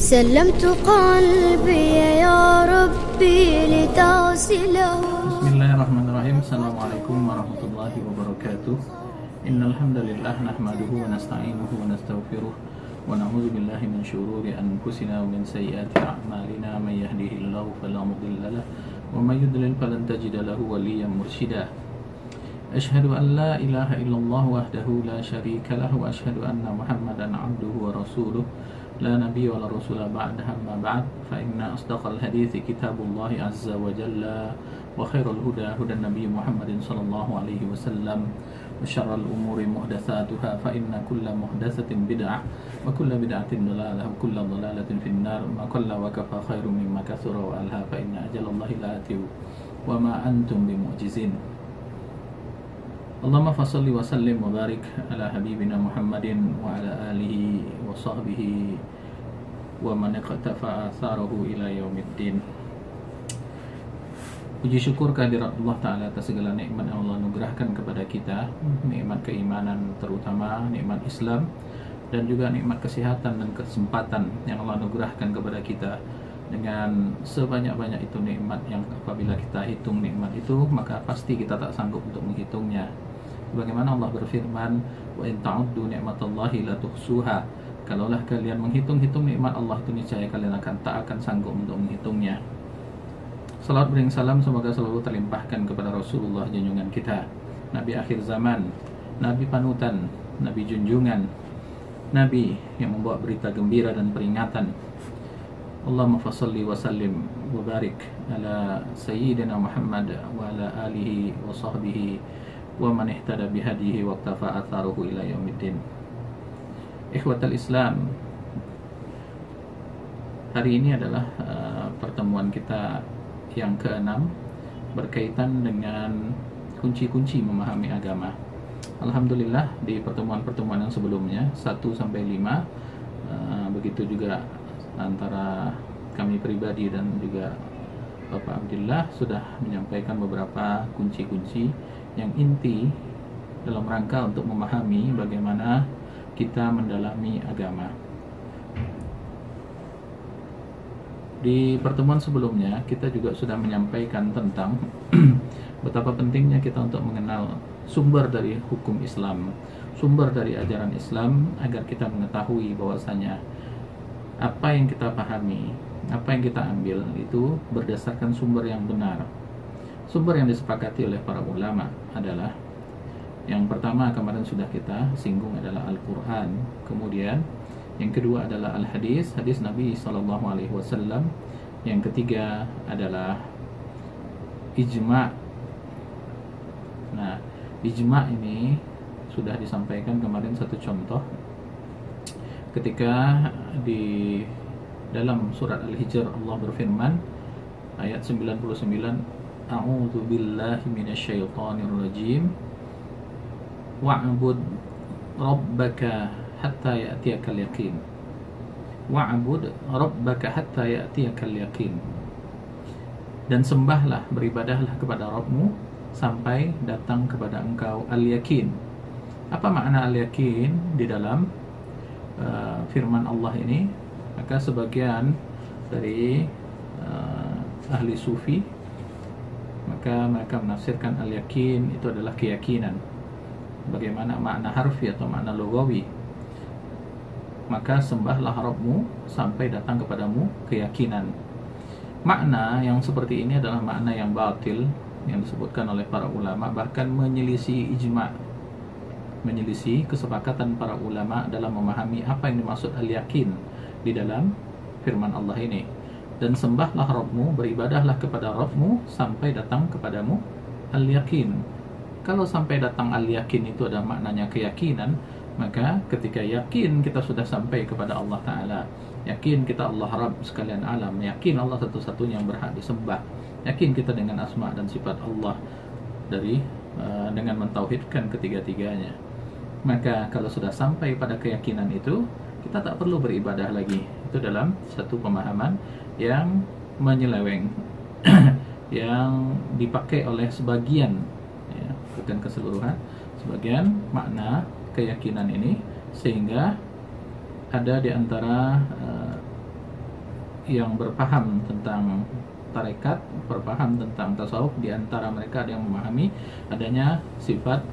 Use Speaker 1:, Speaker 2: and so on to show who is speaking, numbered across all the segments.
Speaker 1: سلمت قلبي يا ربي لتغسله.
Speaker 2: Bismillahirrahmanirrahim. Assalamualaikum warahmatullahi wabarakatuh. Innal hamdalillah nahmaduhu wa nasta'inuhu wa nastaghfiruh wa na'udzu billahi min syururi anfusina wa min sayyiati a'malina. May yahdihillahu fala mudilla lahu wa may yudlil falan tajida lahu waliyyan mursyida. Asyhadu an la ilaha illallah wahdahu la syarika lahu wa asyhadu anna Muhammadan 'abduhu wa rasuluh. La nabiyya wa la rasula ba'dahu, amma ba'd. Fa inna asdaqal hadithi kitabullahi azza wa jalla wa khairul huda hudan nabiy Muhammadin sallallahu alaihi wasallam wa syarrul umuri muhdatsatuha fa inna kulla muhdatsatin bid'ah wa kulla bid'atin dhalalah wa kulla dhalalatin finnar. Ma qalla wa kafa khairum mimma katsura wa alha fa inna ajalallahi la'atiu wa ma antum bimu'jizin. Allahumma fassalli wa sallim wa barik ala habibina Muhammadin wa ala alihi wa sahbihi wa man iqtafa atharahu ila yaumiddin. Puji syukur kehadirat Allah Ta'ala atas segala nikmat yang Allah anugerahkan kepada kita, nikmat keimanan terutama, nikmat Islam, dan juga nikmat kesehatan dan kesempatan yang Allah anugerahkan kepada kita. Dengan sebanyak-banyak itu nikmat yang apabila kita hitung nikmat itu, maka pasti kita tak sanggup untuk menghitungnya. Bagaimana Allah berfirman, wa in ta'uddu ni'matallahi la tuhsuha. Kalaulah kalian menghitung-hitung nikmat Allah itu, niscaya kalian tak akan sanggup untuk menghitungnya. Salawat bering salam semoga selalu terlimpahkan kepada Rasulullah junjungan kita, Nabi akhir zaman, Nabi panutan, Nabi junjungan, Nabi yang membawa berita gembira dan peringatan. Allahumma fassalli wa sallim wa barik ala sayyidina Muhammad wa ala alihi wa sahbihi wa man ihtada bihadihi wa iktafa atharuhu ila yaumiddin. Ikhwatal Islam, hari ini adalah pertemuan kita yang ke-6 berkaitan dengan kunci-kunci memahami agama. Alhamdulillah di pertemuan-pertemuan yang sebelumnya 1 sampai 5, begitu juga antara kami pribadi dan juga Bapak Abdillah sudah menyampaikan beberapa kunci-kunci yang inti dalam rangka untuk memahami bagaimana kita mendalami agama. Di pertemuan sebelumnya kita juga sudah menyampaikan tentang betapa pentingnya kita untuk mengenal sumber dari hukum Islam, sumber dari ajaran Islam, agar kita mengetahui bahwasanya apa yang kita pahami, apa yang kita ambil itu berdasarkan sumber yang benar. Sumber yang disepakati oleh para ulama adalah, yang pertama kemarin sudah kita singgung adalah Al-Quran, kemudian yang kedua adalah Al-Hadis, hadis Nabi SAW, yang ketiga adalah Ijma'. Nah, Ijma' ini sudah disampaikan kemarin satu contoh ketika di dalam surat Al-Hijr Allah berfirman ayat 99, A'udzu billahi minasyaitonir rajim wa'bud rabbaka hatta ya'tiyakal yaqin. Wa'bud rabbaka hatta ya'tiyakal yaqin. Dan sembahlah, beribadahlah kepada Rabbmu sampai datang kepada engkau al-yaqin. Apa makna al-yaqin di dalam firman Allah ini? Maka sebagian dari ahli sufi, maka mereka menafsirkan al-yaqin itu adalah keyakinan. Bagaimana makna harfi atau makna lugawi? Maka sembahlah Rabbmu sampai datang kepadamu keyakinan. Makna yang seperti ini adalah makna yang batil yang disebutkan oleh para ulama, bahkan menyelisih ijma', menyelisih kesepakatan para ulama dalam memahami apa yang dimaksud al-yaqin di dalam firman Allah ini. Dan sembahlah Rabbmu, beribadahlah kepada Rabbmu sampai datang kepadamu al-yaqin. Kalau sampai datang al-yaqin itu ada maknanya keyakinan, maka ketika yakin kita sudah sampai kepada Allah Ta'ala, yakin kita Allah Rabb sekalian alam, yakin Allah satu-satunya yang berhak disembah, yakin kita dengan asma dan sifat Allah dengan mentauhidkan ketiga-tiganya, maka kalau sudah sampai pada keyakinan itu, kita tak perlu beribadah lagi. Itu dalam satu pemahaman yang menyeleweng yang dipakai oleh sebagian, ya, bukan keseluruhan, sebagian makna keyakinan ini, sehingga ada di antara yang berpaham tentang tarekat, berpaham tentang tasawuf, di antara mereka ada yang memahami adanya sifat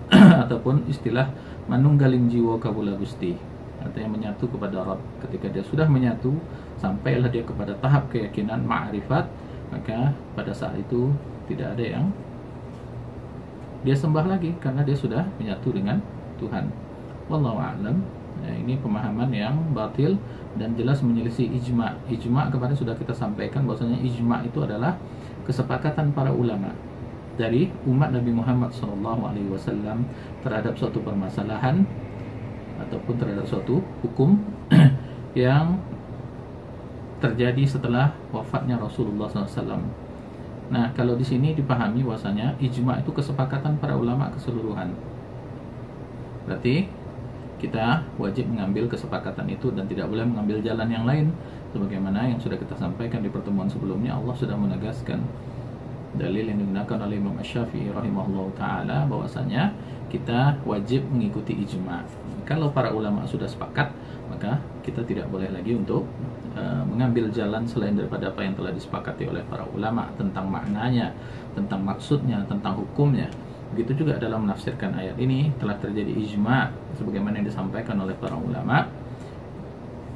Speaker 2: ataupun istilah manunggaling jiwa kabula gusti, artinya menyatu kepada Rabb. Ketika dia sudah menyatu, sampailah dia kepada tahap keyakinan ma'rifat, maka pada saat itu tidak ada yang dia sembah lagi karena dia sudah menyatu dengan Tuhan. Wallahu a'lam. Nah, ini pemahaman yang batil dan jelas menyelisih ijma. Ijma kemarin sudah kita sampaikan bahwasanya ijma itu adalah kesepakatan para ulama dari umat Nabi Muhammad SAW terhadap suatu permasalahan ataupun terhadap suatu hukum yang terjadi setelah wafatnya Rasulullah SAW. Nah, kalau di sini dipahami bahwasanya ijma itu kesepakatan para ulama keseluruhan. Berarti kita wajib mengambil kesepakatan itu dan tidak boleh mengambil jalan yang lain, sebagaimana yang sudah kita sampaikan di pertemuan sebelumnya. Allah sudah menegaskan dalil yang digunakan oleh Imam Asy-Syafi'i rahimahullah ta'ala bahwasanya kita wajib mengikuti ijma. Kalau para ulama sudah sepakat, maka kita tidak boleh lagi untuk mengambil jalan selain daripada apa yang telah disepakati oleh para ulama tentang maknanya, tentang maksudnya, tentang hukumnya. Begitu juga dalam menafsirkan ayat ini telah terjadi ijma sebagaimana yang disampaikan oleh para ulama,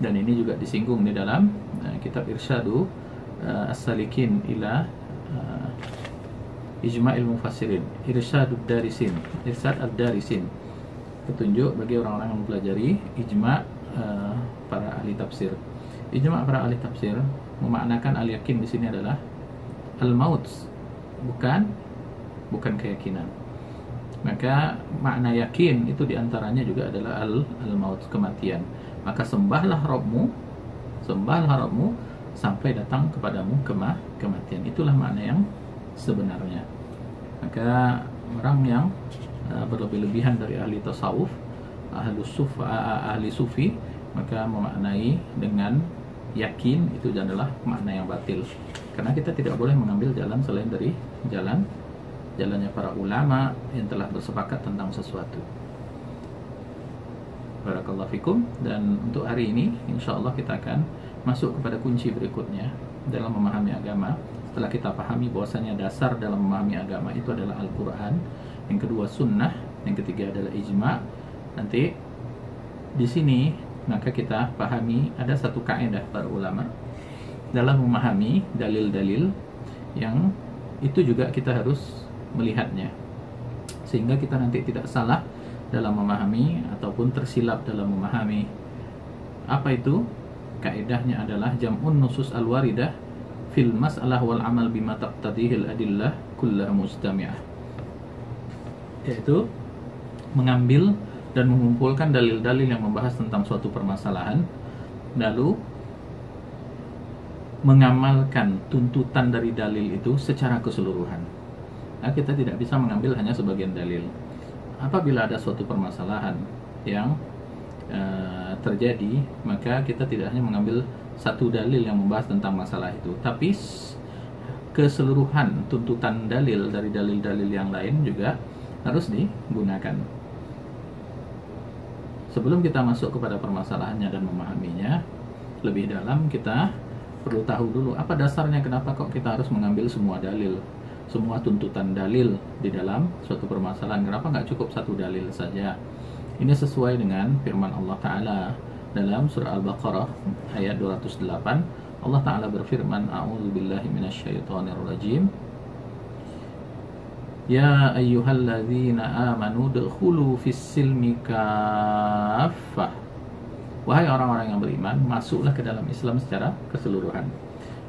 Speaker 2: dan ini juga disinggung di dalam kitab Irsyadu As-Salikin ila Ijma'il Mufassirin, Irsyad ad-Darisin, petunjuk bagi orang-orang yang mempelajari ijma para ahli tafsir. Ijma para ahli tafsir memaknakan al-yakin di sini adalah al-maut, bukan keyakinan. Maka makna yakin itu diantaranya juga adalah al-maut, kematian. Maka sembahlah Rabbmu sampai datang kepadamu kematian. Itulah makna yang sebenarnya. Maka orang yang berlebih-lebihan dari ahli tasawuf, ahli sufi, maka memaknai dengan yakin itu adalah makna yang batil. Karena kita tidak boleh mengambil jalan selain dari jalannya para ulama yang telah bersepakat tentang sesuatu. Barakallahu fikum. Dan untuk hari ini insyaallah kita akan masuk kepada kunci berikutnya dalam memahami agama. Setelah kita pahami bahwasanya dasar dalam memahami agama itu adalah Al-Quran, yang kedua sunnah, yang ketiga adalah ijma. Nanti di sini maka kita pahami ada satu kaidah para ulama dalam memahami dalil-dalil yang itu juga kita harus melihatnya, sehingga kita nanti tidak salah dalam memahami ataupun tersilap dalam memahami. Apa itu? Kaidahnya adalah jam'un nusus al-waridah fil mas'alah wal amal bima taqtadihil adillah kullah mustami'ah, yaitu mengambil dan mengumpulkan dalil-dalil yang membahas tentang suatu permasalahan, lalu mengamalkan tuntutan dari dalil itu secara keseluruhan. Nah, kita tidak bisa mengambil hanya sebagian dalil. Apabila ada suatu permasalahan yang terjadi, maka kita tidak hanya mengambil satu dalil yang membahas tentang masalah itu, tapi keseluruhan tuntutan dalil dari dalil-dalil yang lain juga harus digunakan. Sebelum kita masuk kepada permasalahannya dan memahaminya lebih dalam, kita perlu tahu dulu apa dasarnya, kenapa kok kita harus mengambil semua dalil, semua tuntutan dalil di dalam suatu permasalahan. Kenapa nggak cukup satu dalil saja? Ini sesuai dengan firman Allah Ta'ala dalam surah Al-Baqarah ayat 208. Allah Ta'ala berfirman, a'udzubillahi minasyaitonirrajim, ya ayyuhalladzina amanu dukhulu fis-silmi kaffah. Wahai orang-orang yang beriman, masuklah ke dalam Islam secara keseluruhan.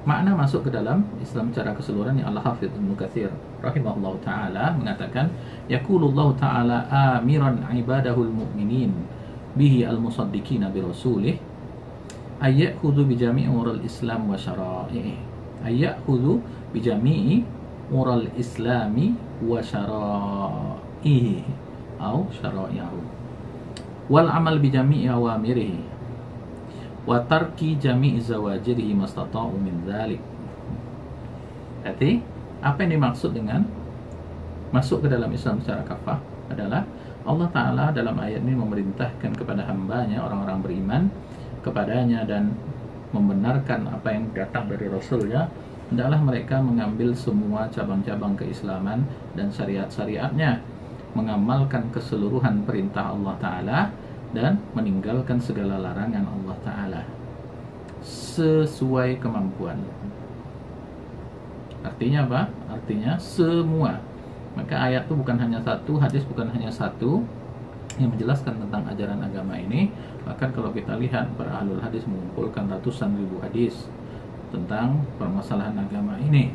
Speaker 2: Makna masuk ke dalam Islam secara keseluruhan yang Al-Hafidz Ibnu Katsir rahimahullah ta'ala mengatakan, yaqulullahu ta'ala amiran ibadahul mu'minin bihi al-musaddiqina bi rasulih ayyakhudhu bi jami'i ural Islam wa syara'ihi, ayyakhudhu bi jami'i ural Islami wa syara'ihi atau syara'ihi wal amal bi jami'i awamirihi wa tarki jami'i zawajirihi mastata'u min dzalik. Berarti apa yang dimaksud dengan masuk ke dalam Islam secara kafah adalah Allah Ta'ala dalam ayat ini memerintahkan kepada hambanya, orang-orang beriman kepadanya dan membenarkan apa yang datang dari Rasulnya, hendaklah mereka mengambil semua cabang-cabang keislaman dan syariat-syariatnya, mengamalkan keseluruhan perintah Allah Ta'ala dan meninggalkan segala larangan Allah Ta'ala sesuai kemampuan. Artinya apa? Artinya semua. Maka ayat itu bukan hanya satu, hadis bukan hanya satu yang menjelaskan tentang ajaran agama ini. Bahkan kalau kita lihat, para ahlul hadis mengumpulkan ratusan ribu hadis tentang permasalahan agama ini.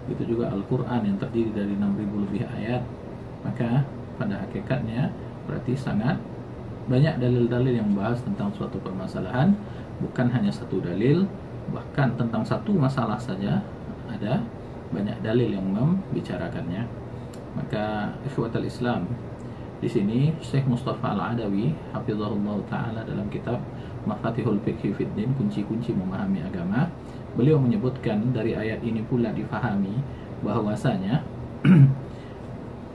Speaker 2: Begitu juga Al-Quran yang terdiri dari 6.000 lebih ayat. Maka pada hakikatnya berarti sangat banyak dalil-dalil yang membahas tentang suatu permasalahan. Bukan hanya satu dalil, bahkan tentang satu masalah saja ada banyak dalil yang membicarakannya. Maka ikhwatal Islam, di sini Syekh Mustafa Al-Adawi hafizahullah taala dalam kitab Mafatihul Fiqhi fid Din, kunci-kunci memahami agama, beliau menyebutkan dari ayat ini pula difahami bahwasanya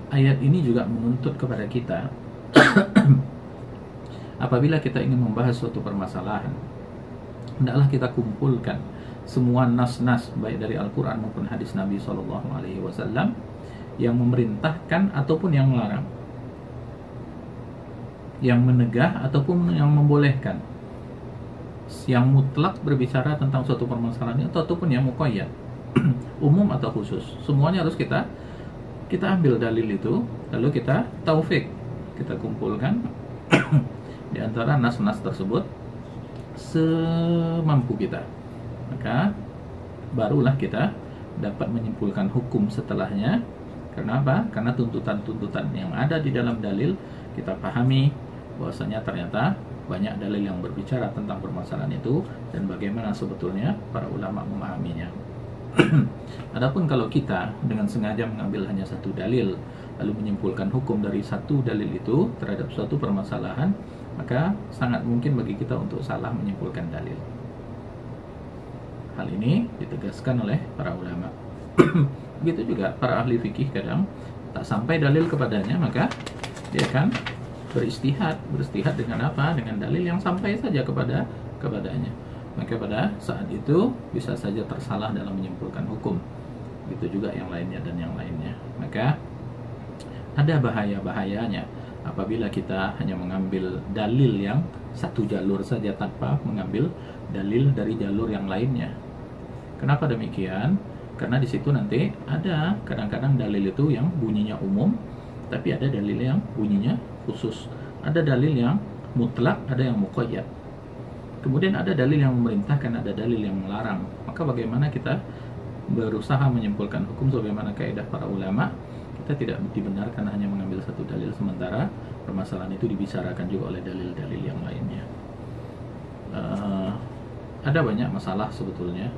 Speaker 2: ayat ini juga menuntut kepada kita apabila kita ingin membahas suatu permasalahan, hendaklah kita kumpulkan semua nas-nas baik dari Al-Quran maupun hadis Nabi SAW yang memerintahkan ataupun yang melarang, yang menegah ataupun yang membolehkan, yang mutlak berbicara tentang suatu permasalahan ataupun yang muqayyad, umum atau khusus. Semuanya harus kita ambil dalil itu, lalu kita taufik, kita kumpulkan di antara nas-nas tersebut semampu kita. Maka barulah kita dapat menyimpulkan hukum setelahnya. Kenapa? Karena tuntutan-tuntutan yang ada di dalam dalil kita pahami bahwasanya ternyata banyak dalil yang berbicara tentang permasalahan itu dan bagaimana sebetulnya para ulama memahaminya. Adapun kalau kita dengan sengaja mengambil hanya satu dalil lalu menyimpulkan hukum dari satu dalil itu terhadap suatu permasalahan, maka sangat mungkin bagi kita untuk salah menyimpulkan dalil. Hal ini ditegaskan oleh para ulama. Begitu juga para ahli fikih, kadang tak sampai dalil kepadanya, maka dia akan beristihad dengan apa? Dengan dalil yang sampai saja kepadanya. Maka pada saat itu bisa saja tersalah dalam menyimpulkan hukum. Begitu juga yang lainnya dan yang lainnya. Maka ada bahaya-bahayanya apabila kita hanya mengambil dalil yang satu jalur saja tanpa mengambil dalil dari jalur yang lainnya. Kenapa demikian? Karena di situ nanti ada kadang-kadang dalil itu yang bunyinya umum, tapi ada dalil yang bunyinya khusus. Ada dalil yang mutlak, ada yang muqayyad. Kemudian ada dalil yang memerintahkan, ada dalil yang melarang. Maka bagaimana kita berusaha menyimpulkan hukum sebagaimana kaidah para ulama? Kita tidak dibenarkan hanya mengambil satu dalil, sementara permasalahan itu dibicarakan juga oleh dalil-dalil yang lainnya. Ada banyak masalah sebetulnya,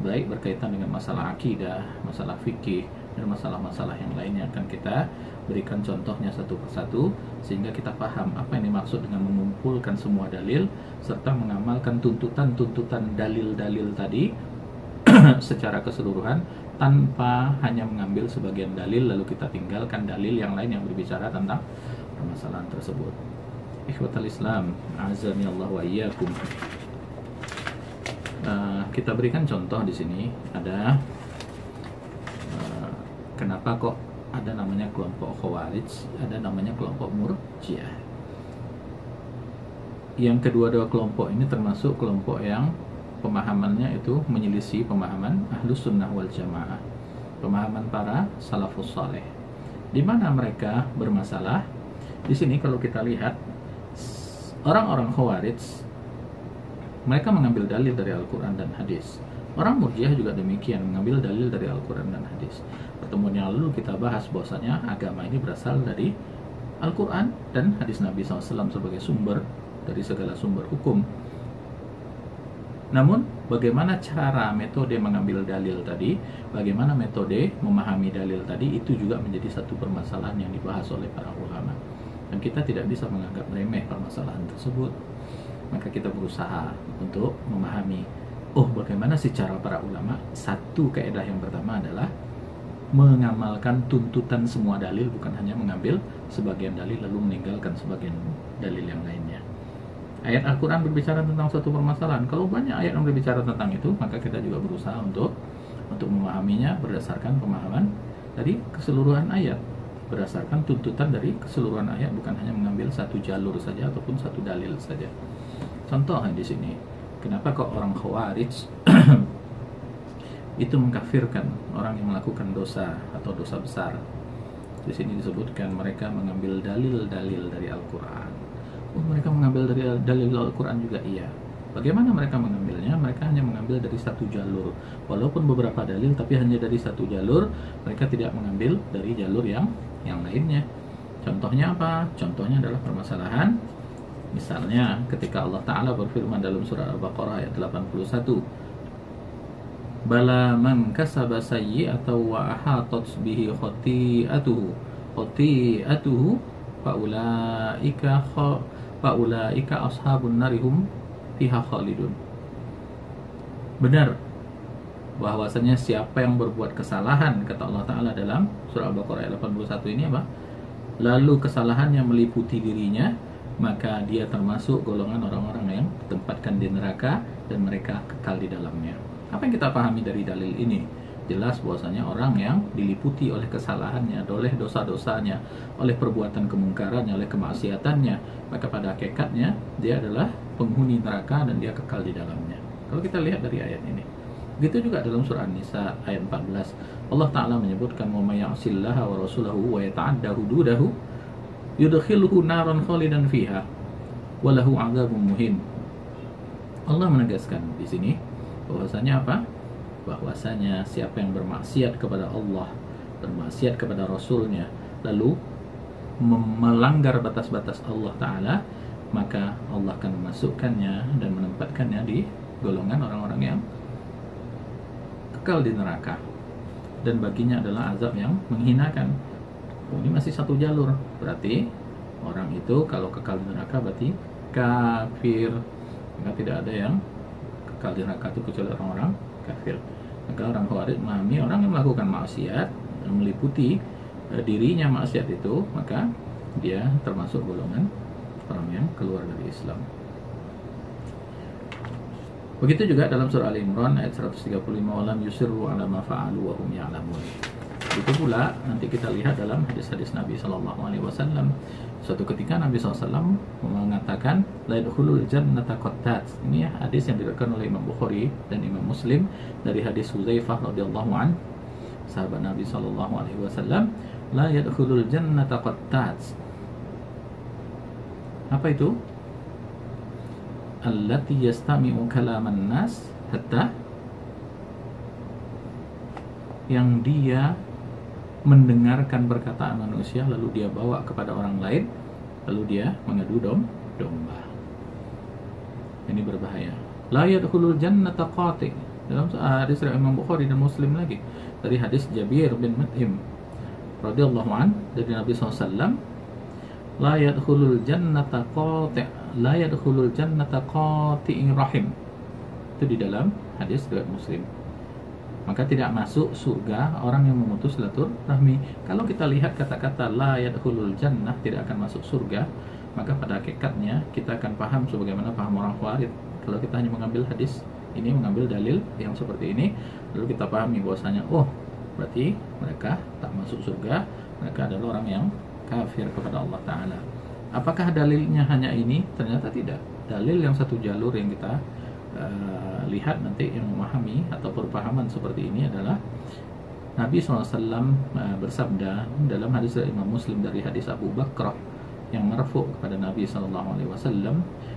Speaker 2: baik berkaitan dengan masalah akidah, masalah fikih, dan masalah-masalah yang lainnya akan kita berikan contohnya satu persatu sehingga kita paham apa yang dimaksud dengan mengumpulkan semua dalil serta mengamalkan tuntutan-tuntutan dalil-dalil tadi secara keseluruhan tanpa hanya mengambil sebagian dalil lalu kita tinggalkan dalil yang lain yang berbicara tentang permasalahan tersebut. Ikhwatal Islam, azani Allah wa iyyakum. Kita berikan contoh di sini. Ada kenapa kok ada namanya kelompok Khawarij, ada namanya kelompok Murji'ah. Yang kedua-dua kelompok ini termasuk kelompok yang pemahamannya itu menyelisih pemahaman Ahlus Sunnah wal Jamaah, pemahaman para salafus saleh. Di mana mereka bermasalah? Di sini kalau kita lihat orang-orang Khawarij, mereka mengambil dalil dari Al-Quran dan hadis. Orang Murji'ah juga demikian, mengambil dalil dari Al-Quran dan hadis. Pertemuan yang lalu kita bahas bahwasanya agama ini berasal dari Al-Quran dan hadis Nabi SAW sebagai sumber dari segala sumber hukum. Namun bagaimana cara metode mengambil dalil tadi, bagaimana metode memahami dalil tadi, itu juga menjadi satu permasalahan yang dibahas oleh para ulama. Dan kita tidak bisa menganggap remeh permasalahan tersebut. Maka kita berusaha untuk memahami, bagaimana sih cara para ulama. Satu kaidah yang pertama adalah mengamalkan tuntutan semua dalil, bukan hanya mengambil sebagian dalil lalu meninggalkan sebagian dalil yang lainnya. Ayat Al-Quran berbicara tentang suatu permasalahan. Kalau banyak ayat yang berbicara tentang itu, maka kita juga berusaha untuk memahaminya berdasarkan pemahaman dari keseluruhan ayat, berdasarkan tuntutan dari keseluruhan ayat, bukan hanya mengambil satu jalur saja ataupun satu dalil saja. Contoh di sini, kenapa kok orang Khawarij itu mengkafirkan orang yang melakukan dosa atau dosa besar? Di sini disebutkan mereka mengambil dalil-dalil dari Al-Quran. Oh, mereka mengambil dari dalil Al-Quran juga, iya. Bagaimana mereka mengambilnya? Mereka hanya mengambil dari satu jalur. Walaupun beberapa dalil, tapi hanya dari satu jalur. Mereka tidak mengambil dari jalur yang lainnya. Contohnya apa? Contohnya adalah permasalahan. Misalnya ketika Allah Ta'ala berfirman dalam surah Al-Baqarah ayat 81, Bala man kasaba sayyi'atan wa ahatat bihi khati'atuhu faulaika ashabun narihum fiha khalidun. Benar bahwasanya siapa yang berbuat kesalahan, kata Allah Ta'ala dalam surah Al-Baqarah ayat 81 ini apa? Lalu kesalahannya meliputi dirinya, maka dia termasuk golongan orang-orang yang ditempatkan di neraka dan mereka kekal di dalamnya. Apa yang kita pahami dari dalil ini? Jelas bahwasanya orang yang diliputi oleh kesalahannya, oleh dosa-dosanya, oleh perbuatan kemungkarannya, oleh kemaksiatannya, maka pada hakikatnya dia adalah penghuni neraka dan dia kekal di dalamnya. Kalau kita lihat dari ayat ini, begitu juga dalam surah An-Nisa ayat 14, Allah Ta'ala menyebutkan wa may ya'sillaha wa rasulahu wa yata'adda hududahu yudkhilhu naran khalidan fiha wa lahu 'adzabun muhin. Allah menegaskan di sini bahwasanya apa? Bahwasanya siapa yang bermaksiat kepada Allah, bermaksiat kepada Rasulnya, lalu melanggar batas-batas Allah Ta'ala, maka Allah akan memasukkannya dan menempatkannya di golongan orang-orang yang kekal di neraka, dan baginya adalah azab yang menghinakan. Oh, ini masih satu jalur, berarti orang itu kalau kekal di neraka berarti kafir. Maka tidak ada yang kekal di neraka itu kecuali orang-orang kafir. Maka orang Khawarij memahami orang yang melakukan maksiat, yang meliputi dirinya maksiat itu, maka dia termasuk golongan orang yang keluar dari Islam. Begitu juga dalam surah Al-Imran ayat 135, walam yusirru ala ma fa'alu wa hum ya'lamun. Itu pula nanti kita lihat dalam hadis-hadis Nabi SAW. Suatu ketika Nabi SAW mengatakan la yadkhulul jannata qattat. Ini hadis yang diriwayatkan oleh Imam Bukhari dan Imam Muslim dari hadis Hudzaifah radhiyallahu an, sahabat Nabi SAW, la yadkhulul jannata qattat. Apa itu? Allati yastami'u kalaman nas hatta, yang dia mendengarkan perkataan manusia lalu dia bawa kepada orang lain, lalu dia mengadu domba. Ini berbahaya. La yadkhulul jannata qati. Dalam hadis Imam Bukhari dan Muslim lagi dari hadis Jabir bin Mut'im radhiyallahu an dari Nabi SAW, la yadkhulul jannata qati, la yadkhulul jannata qati'in rahim. Itu di dalam hadis riwayat Muslim. Maka tidak masuk surga orang yang memutus silaturahmi. Kalau kita lihat kata-kata la yadkhulul jannah, tidak akan masuk surga, maka pada hakikatnya kita akan paham sebagaimana paham orang Khawarij. Kalau kita hanya mengambil hadis ini, mengambil dalil yang seperti ini, lalu kita pahami bahwasanya oh, berarti mereka tak masuk surga, mereka adalah orang yang kafir kepada Allah Ta'ala. Apakah dalilnya hanya ini? Ternyata tidak. Dalil yang satu jalur yang kita lihat nanti yang memahami atau berpahaman seperti ini adalah Nabi SAW bersabda dalam hadis Imam Muslim dari hadis Abu Bakrah yang marfu kepada Nabi SAW,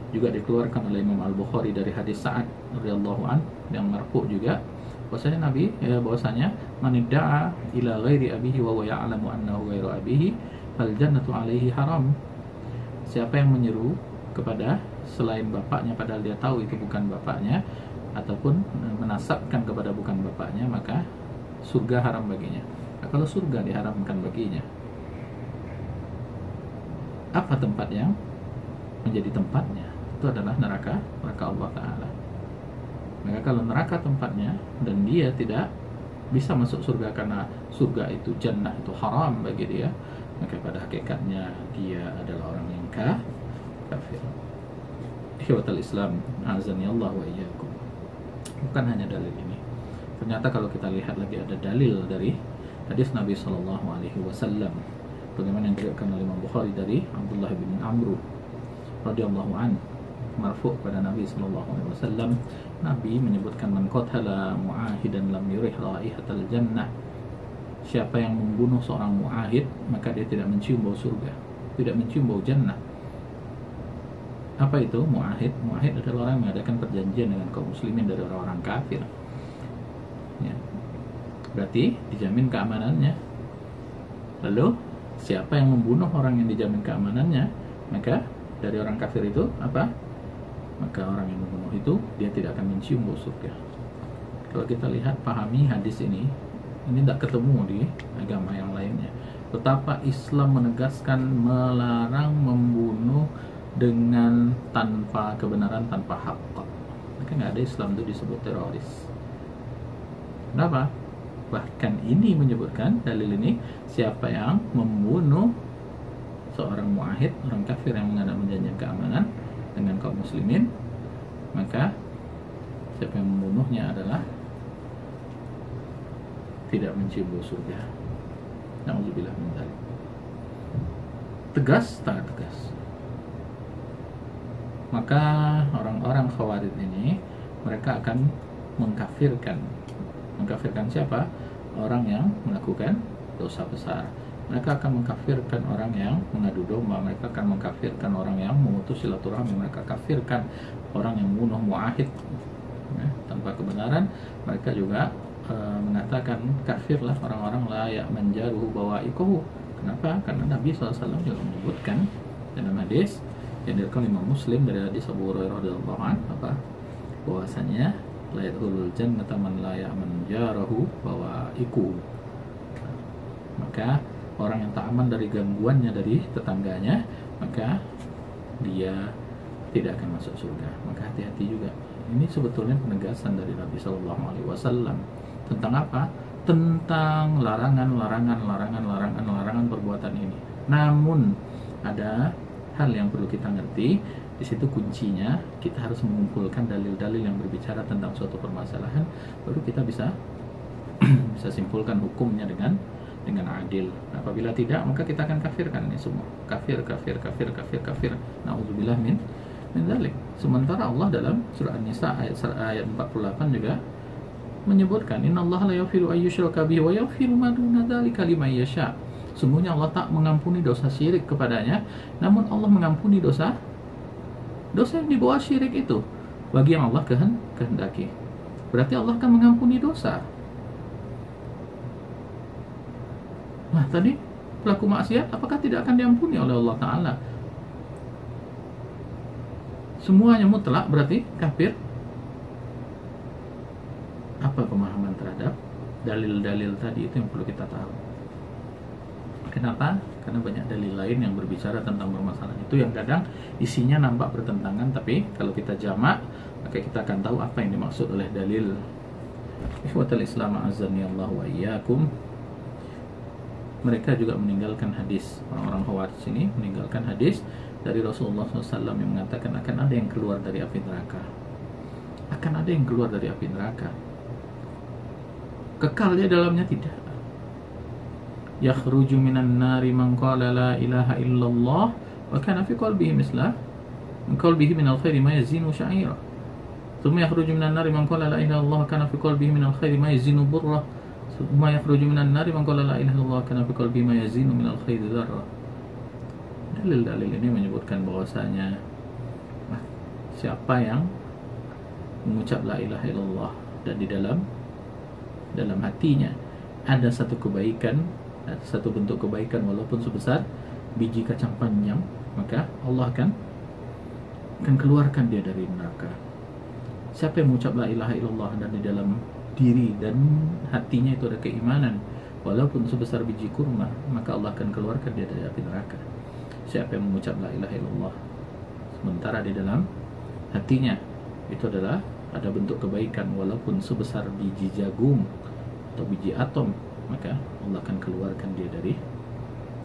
Speaker 2: juga dikeluarkan oleh Imam Al-Bukhari dari hadis Sa'ad radhiyallahu an yang marfu juga, bahwasanya Nabi bahwasanya man idda'a ila ghairi abihi wa huwa ya'lamu annahu ghairu abihi fal jannatu alaihi haram. Siapa yang menyeru kepada selain bapaknya padahal dia tahu itu bukan bapaknya, ataupun menasabkan kepada bukan bapaknya, maka surga haram baginya. Nah, kalau surga diharamkan baginya, apa tempat yang menjadi tempatnya? Itu adalah neraka Allah Ta'ala. Maka kalau neraka tempatnya dan dia tidak bisa masuk surga karena surga itu jannah itu haram bagi dia, maka pada hakikatnya dia adalah orang yang kafir. Ikhwatal Islam, azani Allah wa iyyakum. Bukan hanya dalil ini. Ternyata kalau kita lihat lagi ada dalil dari hadis Nabi Shallallahu Alaihi Wasallam, bagaimana yang diriwayatkan oleh Imam Bukhari dari Abdullah bin Amr radhiyallahu an, marfu kepada Nabi Shallallahu Alaihi Wasallam. Nabi menyebutkan, man qatala mu'ahidan lam yurih raihatal jannah. Siapa yang membunuh seorang mu'ahid, maka dia tidak mencium bau surga, tidak mencium bau jannah. Apa itu mu'ahid? Mu'ahid adalah orang yang mengadakan perjanjian dengan kaum muslimin dari orang-orang kafir. Ya. Berarti dijamin keamanannya. Lalu siapa yang membunuh orang yang dijamin keamanannya, maka dari orang kafir itu apa? Maka orang yang membunuh itu dia tidak akan mencium bau surga. Kalau kita lihat, pahami hadis ini tidak ketemu di agama yang lainnya. Betapa Islam menegaskan melarang membunuh dengan tanpa kebenaran, tanpa hak. Maka nggak ada Islam itu disebut teroris. Kenapa? Bahkan ini menyebutkan, dalil ini, siapa yang membunuh seorang mu'ahid, orang kafir yang mengadakan perjanjian keamanan dengan kaum muslimin, maka siapa yang membunuhnya adalah tidak mencium bau surga. Na'udzubillah min dzalik. Tegas, sangat tegas. Maka orang-orang Khawarij ini, mereka akan mengkafirkan siapa? Orang yang melakukan dosa besar. Mereka akan mengkafirkan orang yang mengadu domba. Mereka akan mengkafirkan orang yang memutus silaturahmi. Mereka kafirkan orang yang membunuh mu'ahid tanpa kebenaran. Mereka juga mengatakan kafirlah orang-orang layak menjaruhu bawaikuhu. Kenapa? Karena Nabi SAW juga menyebutkan dalam hadis yang diriwayatkan Imam Muslim dari hadis Abu Hurairah radhiyallahu anhu, apa? Bahwasanya la yadkhulul jannata man la ya'man jarahu bawaiku. Maka orang yang tak aman dari gangguannya dari tetangganya, maka dia tidak akan masuk surga. Maka hati-hati juga. Ini sebetulnya penegasan dari Nabi Shallallahu Alaihi Wasallam tentang apa? Tentang larangan perbuatan ini. Namun ada hal yang perlu kita ngerti. Di situ kuncinya, kita harus mengumpulkan dalil-dalil yang berbicara tentang suatu permasalahan, baru kita bisa simpulkan hukumnya dengan adil. Apabila tidak, maka kita akan kafirkan ini semua. Kafir. Na'udzubillah min dzalik. Sementara Allah dalam surah An-Nisa ayat 48 juga menyebutkan, innallaha la yaghfiru an yushraka bihi wa yaghfiru ma duna dzalika liman yasha. Sungguhnya Allah tak mengampuni dosa syirik kepadanya, namun Allah mengampuni dosa yang di bawah syirik itu bagi yang Allah kehendaki. Berarti Allah akan mengampuni dosa. Nah, tadi pelaku maksiat apakah tidak akan diampuni oleh Allah Ta'ala? Semuanya mutlak berarti kafir. Apa pemahaman terhadap dalil-dalil tadi itu yang perlu kita tahu. Kenapa? Karena banyak dalil lain yang berbicara tentang permasalahan itu yang kadang isinya nampak bertentangan, tapi kalau kita jamak, maka kita akan tahu apa yang dimaksud oleh dalil. Ikhwatal Islam azani Allah wa iyyakum. Mereka juga meninggalkan hadis, orang-orang Khawarij ini meninggalkan hadis dari Rasulullah SAW yang mengatakan akan ada yang keluar dari api neraka. Akan ada yang keluar dari api neraka. Kekal dia dalamnya tidak. Yakhruju minan nari man qala la ilaha illallah wa kana fi qalbihi misla min qalbihi min al-khairi ma yazinu sya'ira. Thumma yakhruju minan nari man qala la ilaha illallah wa kana fi qalbihi min al-khairi ma yazinu burrah. Thumma yakhruju minan nari man qala la ilaha illallah wa kana fi qalbihi ma yazinu min al-khairi dzarrah. Dalil-dalil ini menyebutkan bahwasanya siapa yang mengucap la ilaha illallah dan di dalam hatinya ada satu kebaikan, satu bentuk kebaikan walaupun sebesar biji kacang panjang, maka Allah akan keluarkan dia dari neraka. Siapa yang mengucap la ilaha illallah dan di dalam diri dan hatinya itu ada keimanan walaupun sebesar biji kurma, maka Allah akan keluarkan dia dari api neraka. Siapa yang mengucap la ilaha illallah sementara di dalam hatinya itu adalah ada bentuk kebaikan walaupun sebesar biji jagung atau biji atom, maka Allah akan keluarkan dia dari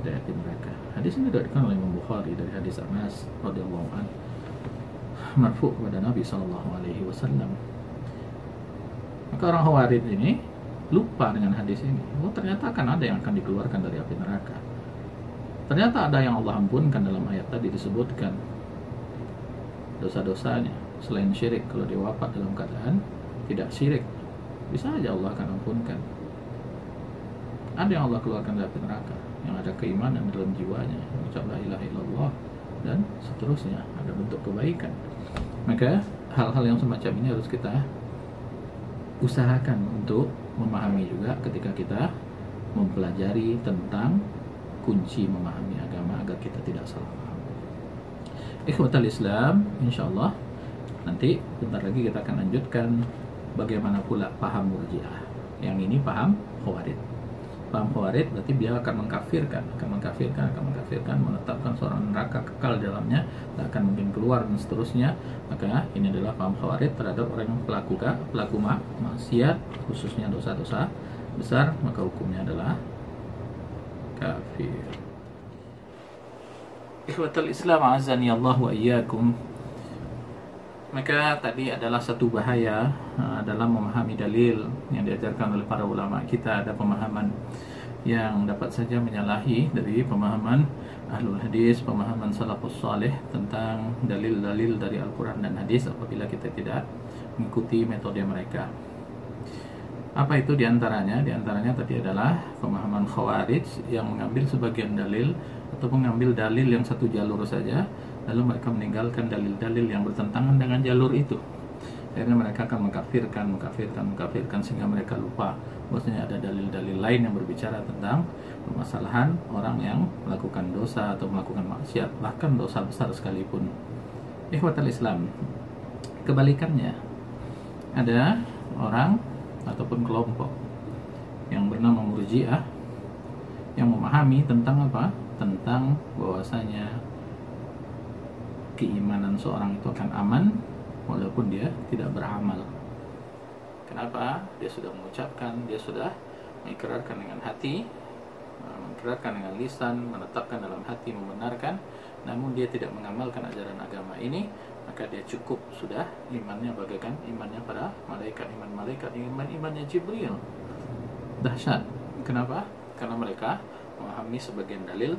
Speaker 2: api neraka. Hadis ini diriwayatkan oleh Imam Bukhari dari hadis Anas radhiyallahu anhu. marfu kepada Nabi Shallallahu Alaihi Wasallam. Maka orang Khawarij ini lupa dengan hadis ini. Oh, ternyata akan ada yang akan dikeluarkan dari api neraka. Ternyata ada yang Allah ampunkan. Dalam ayat tadi disebutkan dosa-dosanya selain syirik. Kalau dia wafat dalam keadaan tidak syirik, bisa aja Allah akan ampunkan. Ada yang Allah keluarkan dari api neraka, yang ada keimanan dalam jiwanya, mengucap la ilaha illallah dan seterusnya, ada bentuk kebaikan. Maka hal-hal yang semacam ini harus kita usahakan untuk memahami juga ketika kita mempelajari tentang kunci memahami agama agar kita tidak salah paham. Ikhwatal Islam, insyaallah nanti bentar lagi kita akan lanjutkan bagaimana pula paham Murji'ah. Yang ini paham Khawarij. Paham Khawarij berarti dia akan mengkafirkan, menetapkan seorang neraka kekal di dalamnya, tak akan mungkin keluar dan seterusnya. Maka ini adalah paham Khawarij terhadap orang yang pelaku maksiat, khususnya dosa-dosa besar, maka hukumnya adalah kafir. Ikhwatul Islam azani Allah wa iyyakum. Maka tadi adalah satu bahaya dalam memahami dalil yang diajarkan oleh para ulama kita. Ada pemahaman yang dapat saja menyalahi dari pemahaman ahlul hadis, pemahaman salafus saleh tentang dalil-dalil dari Al-Quran dan hadis apabila kita tidak mengikuti metode mereka. Apa itu diantaranya? Diantaranya tadi adalah pemahaman Khawarij yang mengambil sebagian dalil atau mengambil dalil yang satu jalur saja, lalu mereka meninggalkan dalil-dalil yang bertentangan dengan jalur itu. Akhirnya mereka akan mengkafirkan sehingga mereka lupa bahwasanya ada dalil-dalil lain yang berbicara tentang permasalahan orang yang melakukan dosa atau melakukan maksiat, bahkan dosa besar sekalipun. Ikhwatal Islam, kebalikannya, ada orang ataupun kelompok yang bernama Murji'ah yang memahami tentang apa? Tentang bahwasanya keimanan seorang itu akan aman walaupun dia tidak beramal. Kenapa? Dia sudah mengucapkan, dia sudah mengikrarkan dengan hati, mengikrarkan dengan lisan, menetapkan dalam hati, membenarkan, namun dia tidak mengamalkan ajaran agama ini, maka dia cukup sudah imannya bagaikan imannya para malaikat, imannya Jibril. Dahsyat. Kenapa? Karena mereka memahami sebagian dalil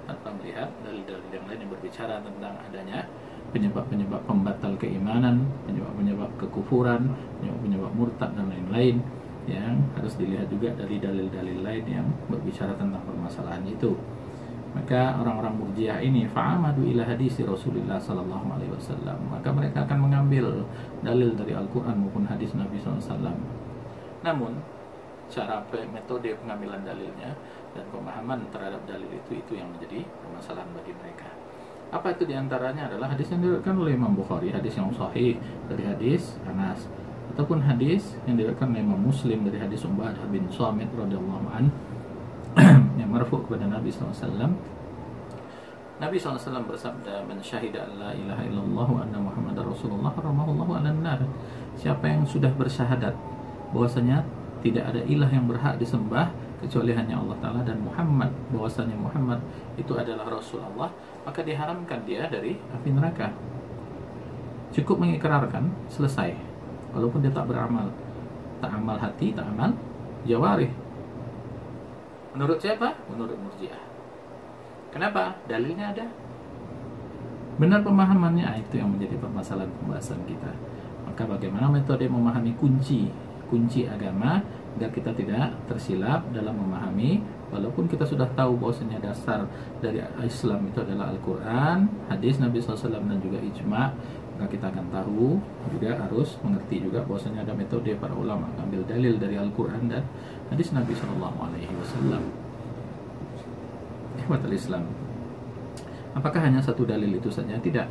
Speaker 2: tanpa melihat dalil-dalil yang lain yang berbicara tentang adanya penyebab-penyebab pembatal keimanan, penyebab-penyebab kekufuran, penyebab-penyebab murtad dan lain-lain, yang harus dilihat juga dari dalil-dalil lain yang berbicara tentang permasalahan itu. Maka orang-orang Murji'ah ini fa'amadu ila hadisi Rasulullah sallallahu alaihi wasallam, maka mereka akan mengambil dalil dari Al-Qur'an maupun hadis Nabi SAW. Namun cara metode pengambilan dalilnya dan pemahaman terhadap dalil itu yang menjadi permasalahan bagi mereka. Apa itu diantaranya adalah hadis yang diriwayatkan oleh Imam Bukhari, hadis yang sahih dari hadis Anas, ataupun hadis yang diriwayatkan oleh Imam Muslim dari hadis Ubadah bin Samit radhiyallahu anhu yang marfu kepada Nabi SAW. Nabi SAW bersabda, "Man syahida an la ilaha illallah wa anna Muhammadar Rasulullah haramahullahu 'alan nar." Siapa yang sudah bersyahadat bahwasanya tidak ada ilah yang berhak disembah kecuali hanya Allah Ta'ala, dan Muhammad, bahwasanya Muhammad itu adalah Rasul Allah, maka diharamkan dia dari api neraka. Cukup mengikrarkan, selesai. Walaupun dia tak beramal, tak amal hati, tak amal jawarih. Menurut siapa? Menurut Murji'ah. Kenapa? Dalilnya ada. Benar pemahamannya, itu yang menjadi permasalahan pembahasan kita. Maka bagaimana metode memahami kunci agama agar kita tidak tersilap dalam memahami, walaupun kita sudah tahu bahwasanya dasar dari Islam itu adalah Al-Quran, hadis Nabi SAW dan juga ijma', maka kita akan tahu juga, harus mengerti juga bahwasanya ada metode para ulama ambil dalil dari Al-Quran dan hadis Nabi SAW. Ikhwatul Islam, apakah hanya satu dalil itu saja? Tidak.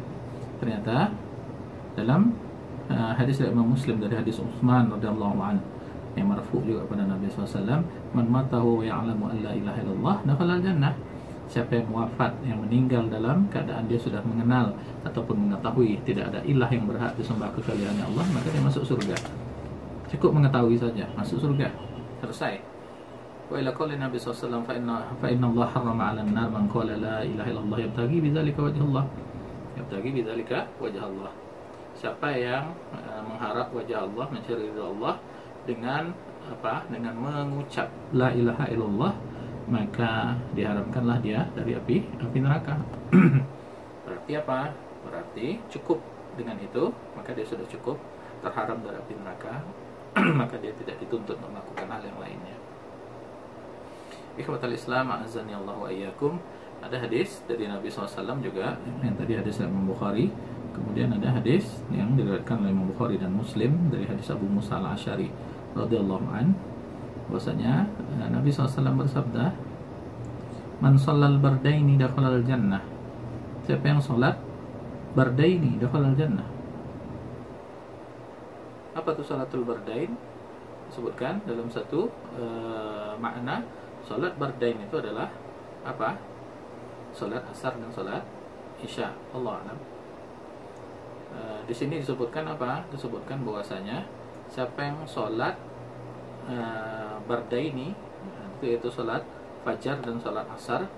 Speaker 2: Ternyata dalam hadis dari Imam Muslim dari hadis Utsman radhiyallahu anhu yang marfu juga pada Nabi SAW, "Man matahu ya'lamu an la ilaha illallah dakhala al-jannah." Siapa yang wafat, yang meninggal dalam keadaan dia sudah mengenal ataupun mengetahui tidak ada ilah yang berhak disembah kecuali hanya Allah, maka dia masuk surga. Cukup mengetahui saja, masuk surga. Selesai. Wa ila qauli Nabi SAW, fa inna Allah harrama 'alan nar man qala la ilaha illallah yabtaghi bidzalika wajh Allah. Yabtaghi bidzalika wajh Allah. Siapa yang mengharap wajah Allah, mencari ridha Allah dengan apa? Dengan mengucap la ilaha illallah, maka diharamkanlah dia dari api neraka. Berarti apa? Berarti cukup dengan itu, maka dia sudah cukup terharam dari api neraka. Maka dia tidak dituntut melakukan hal yang lainnya. Ikhwatal Islam, a'azzani Allah wa iyyakum. Ada hadis dari Nabi SAW juga, yang tadi hadis Imam Bukhari. Kemudian ada hadis yang diriwayatkan oleh Imam Bukhari dan Muslim dari hadis Abu Musa al-Asy'ari radhiyallahu an, bahwasanya Nabi SAW bersabda, "Man shallal bardaini dakhalal jannah." Siapa yang salat bardaini dakhalal jannah. Apa itu salatul bardain? Disebutkan dalam satu makna, salat bardain itu adalah apa? Salat asar dan salat isya. Allah a'lam. Di sini disebutkan apa? Disebutkan bahwasanya siapa yang salat bardaini, yaitu salat fajar dan salat asar,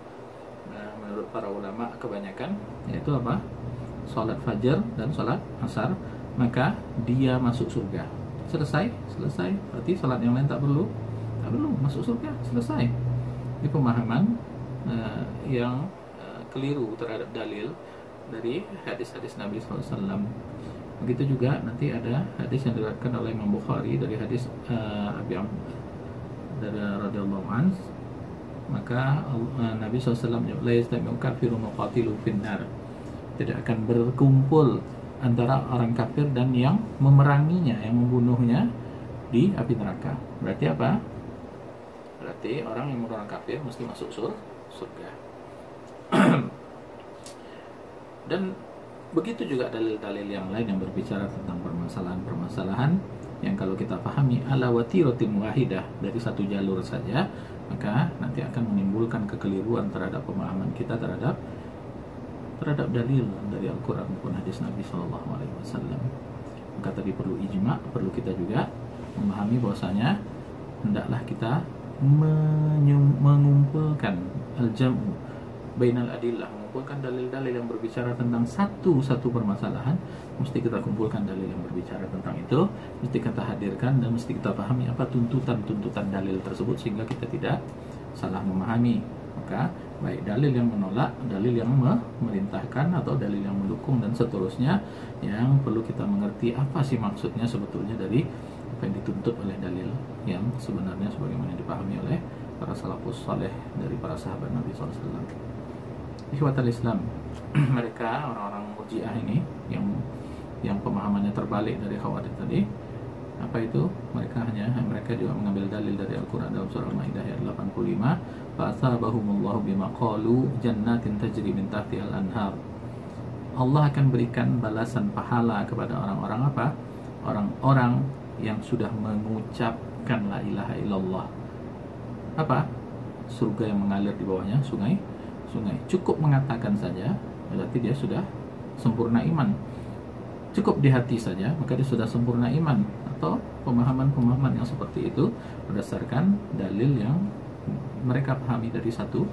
Speaker 2: menurut para ulama kebanyakan yaitu apa? Salat fajar dan salat asar, maka dia masuk surga. Selesai. Berarti salat yang lain tak perlu masuk surga. Selesai. Ini pemahaman yang keliru terhadap dalil dari hadis-hadis Nabi SAW. Begitu juga nanti ada hadis yang diriwayatkan oleh Imam Bukhari dari hadis Abi dari radhiyallahu anhu, maka Nabi SAW la yastami'u kafirun muqatilu finnar, tidak akan berkumpul antara orang kafir dan yang memeranginya, yang membunuhnya di api neraka. Berarti apa? Berarti orang yang membunuh orang kafir mesti masuk surga. Dan begitu juga dalil-dalil yang lain yang berbicara tentang permasalahan-permasalahan yang kalau kita pahami ala watiratin wahidah, dari satu jalur saja, maka nanti akan menimbulkan kekeliruan terhadap pemahaman kita terhadap dalil dari Al-Quran maupun hadis Nabi SAW. Maka tadi perlu ijma, perlu kita juga memahami bahwasanya hendaklah kita mengumpulkan al-jam'u bainal adillah, mengumpulkan dalil-dalil yang berbicara tentang satu permasalahan. Mesti kita kumpulkan dalil yang berbicara tentang itu, mesti kita hadirkan, dan mesti kita pahami apa tuntutan dalil tersebut sehingga kita tidak salah memahami. Maka baik dalil yang menolak, dalil yang memerintahkan, atau dalil yang mendukung, dan seterusnya, yang perlu kita mengerti apa sih maksudnya sebetulnya dari apa yang dituntut oleh dalil yang sebenarnya sebagaimana dipahami oleh para salafus saleh dari para sahabat Nabi SAW. Ikhwatal Islam, mereka orang-orang Murji'ah ini yang pemahamannya terbalik dari Khawarij tadi. Apa itu? Mereka juga mengambil dalil dari Al-Quran dalam surah Al-Maidah ayat 85, fa'asabahumullahu bima qalu jannatin tajri min tahtihal anhar. Allah akan berikan balasan pahala kepada orang-orang apa? Orang-orang yang sudah mengucapkan la ilaha illallah. Apa? Surga yang mengalir di bawahnya sungai. Cukup mengatakan saja berarti dia sudah sempurna iman. Cukup di hati saja maka dia sudah sempurna iman. Atau pemahaman-pemahaman yang seperti itu berdasarkan dalil yang mereka pahami dari satu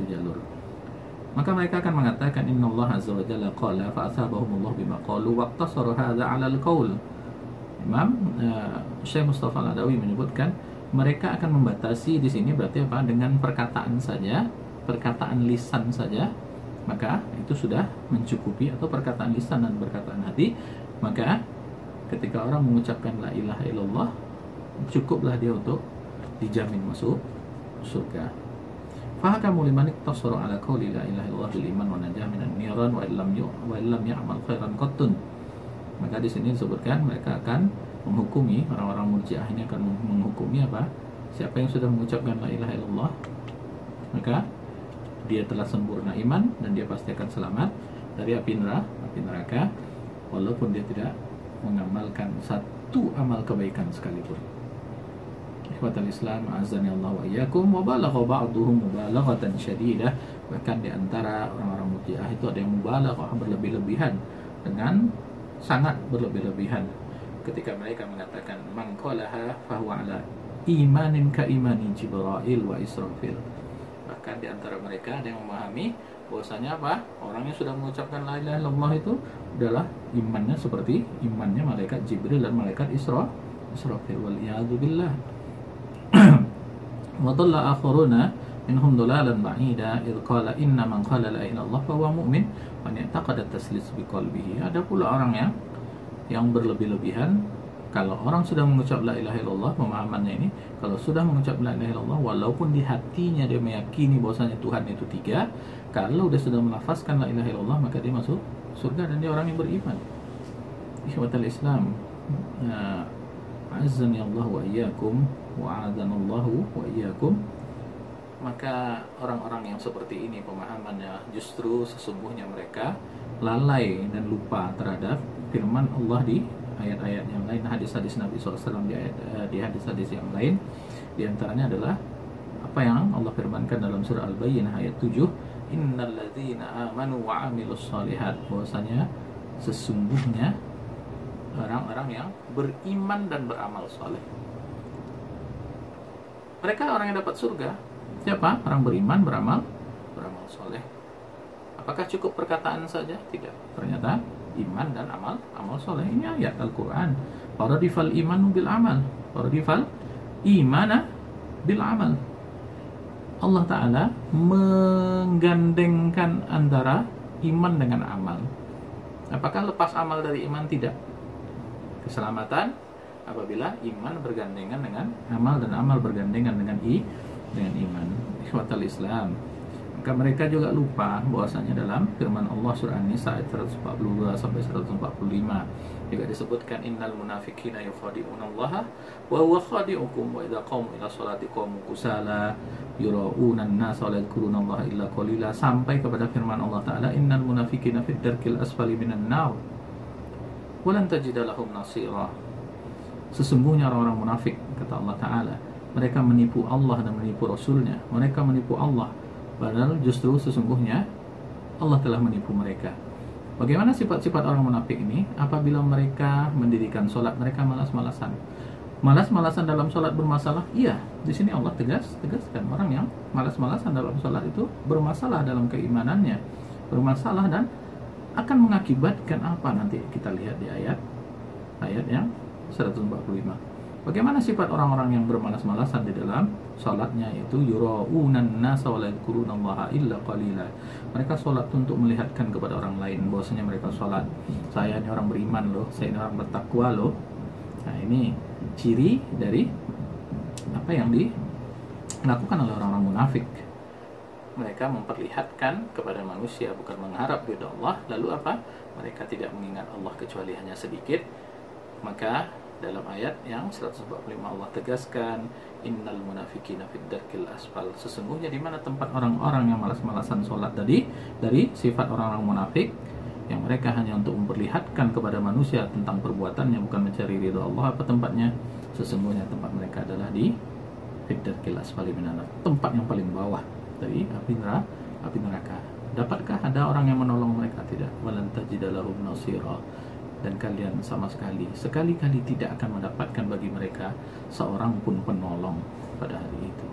Speaker 2: jalur. Maka mereka akan mengatakan innallaha azza wa jalla qala fa asabahumullahu bima qalu waqtasara hadza 'ala al-qaul. Imam Syekh Mustafa Al-Adawi menyebutkan mereka akan membatasi di sini berarti apa? Dengan perkataan saja, perkataan lisan saja, maka itu sudah mencukupi, atau perkataan lisan dan perkataan hati. Maka ketika orang mengucapkan la ilaha illallah, cukuplah dia untuk dijamin masuk surga. Fahakamu liman iktasara ala qawli la ilaha illallah bil iman wa najah minan niran wa illam ya'mal khairan qattun. Maka di sini disebutkan mereka akan menghukumi, orang-orang Murji'ah ini akan menghukumi apa? Siapa yang sudah mengucapkan la ilaha illallah, maka dia telah sempurna iman dan dia pasti akan selamat dari api neraka walaupun dia tidak mengamalkan satu amal kebaikan sekalipun. Ikhwatal Islam, azani Allah wa iyyakum, wa balagha ba'duhum mubalaghatan syadidah. Bahkan di antara orang-orang Murji'ah itu ada yang mubalaghah, berlebih-lebihan, dengan sangat berlebih-lebihan ketika mereka mengatakan man qalaha fahuwa ala imanin ka imani Jibril wa Israfil. Bahkan di antara mereka ada yang memahami bahwasanya apa? Orang yang sudah mengucapkan la ilaha illallah itu adalah imannya seperti imannya malaikat Jibril dan malaikat Israfil wal iyadu billah. Wa dhalla akharuna minhum dhalalan ba'ida idh qala inna man qala la ilaha illallah fa huwa mu'min wa i'taqada taslis bi qalbihi. Ada pula orang yang berlebih-lebihan. Kalau orang sudah mengucap la ilaha illallah, pemahamannya ini, kalau sudah mengucap la ilaha illallah, walaupun di hatinya dia meyakini bahwasanya Tuhan itu tiga, kalau sudah melafazkan la ilaha illallah, maka dia masuk surga dan dia orang yang beriman. Ikhwatal Islam, azzani Allah wa iyyakum wa a'adzanallahu wa iyyakum. Maka orang-orang yang seperti ini pemahamannya justru sesungguhnya mereka lalai dan lupa terhadap firman Allah di ayat-ayat yang lain, hadis-hadis Nabi SAW di hadis-hadis yang lain. Di antaranya adalah apa yang Allah firmankan dalam surah Al-Bayyinah ayat 7, innal ladzina amanu wa 'amilus shalihat, bahwasanya sesungguhnya orang-orang yang beriman dan beramal saleh, mereka orang yang dapat surga. Siapa? Orang beriman, beramal saleh. Apakah cukup perkataan saja? Tidak. Ternyata iman dan amal soleh. Ini ayat Al-Quran. Faradifal imanu bil amal, faradifal imana bil amal. Allah Ta'ala menggandengkan antara iman dengan amal. Apakah lepas amal dari iman? Tidak. Keselamatan apabila iman bergandengan dengan amal dan amal bergandengan dengan iman. Ikhwatal Islam, maka mereka juga lupa bahwasanya dalam firman Allah surah An-Nisa ayat 142 sampai 145 juga disebutkan innal munafiqina yukhadi'una Allah wa huwa khadi'ukum wa idza qamu ila sholati qamu kusala yura'una an-nasa wa la yadhkuruna Allah illa qalila, sampai kepada firman Allah Ta'ala innal munafiqina fid darkil asfali minan nar wa lan tajida lahum nasira. Sesungguhnya orang-orang munafik, kata Allah Ta'ala, mereka menipu Allah dan menipu Rasulnya. Mereka menipu Allah, padahal justru sesungguhnya Allah telah menipu mereka. Bagaimana sifat-sifat orang munafik ini? Apabila mereka mendirikan sholat, mereka malas-malasan. Malas-malasan dalam sholat bermasalah? Iya, di sini Allah tegaskan orang yang malas-malasan dalam sholat itu bermasalah dalam keimanannya, bermasalah dan akan mengakibatkan apa nanti kita lihat di ayat yang 145. Bagaimana sifat orang-orang yang bermalas-malasan di dalam salatnya, yaitu yura'unan nasa wa la yadhkurunallaha illa qalila. Mereka salat untuk melihatkan kepada orang lain bahwasanya mereka salat. Saya ini orang beriman loh, saya ini orang bertakwa loh. Nah, ini ciri dari apa yang dilakukan oleh orang-orang munafik. Mereka memperlihatkan kepada manusia bukan mengharap ridha Allah, lalu apa? Mereka tidak mengingat Allah kecuali hanya sedikit. Maka dalam ayat yang 145 Allah tegaskan innal munafiqina fid darkil asfal, sesungguhnya di mana tempat orang-orang yang malas-malasan sholat dari sifat orang-orang munafik yang mereka hanya untuk memperlihatkan kepada manusia tentang perbuatannya bukan mencari ridha Allah. Apa tempatnya? Sesungguhnya tempat mereka adalah di fid darkil asfali minan nar, tempat yang paling bawah dari api neraka. Dapatkah ada orang yang menolong mereka? Tidak. Walan tajida lahum nasira, dan kalian sama sekali-kali tidak akan mendapatkan bagi mereka seorang pun penolong pada hari itu.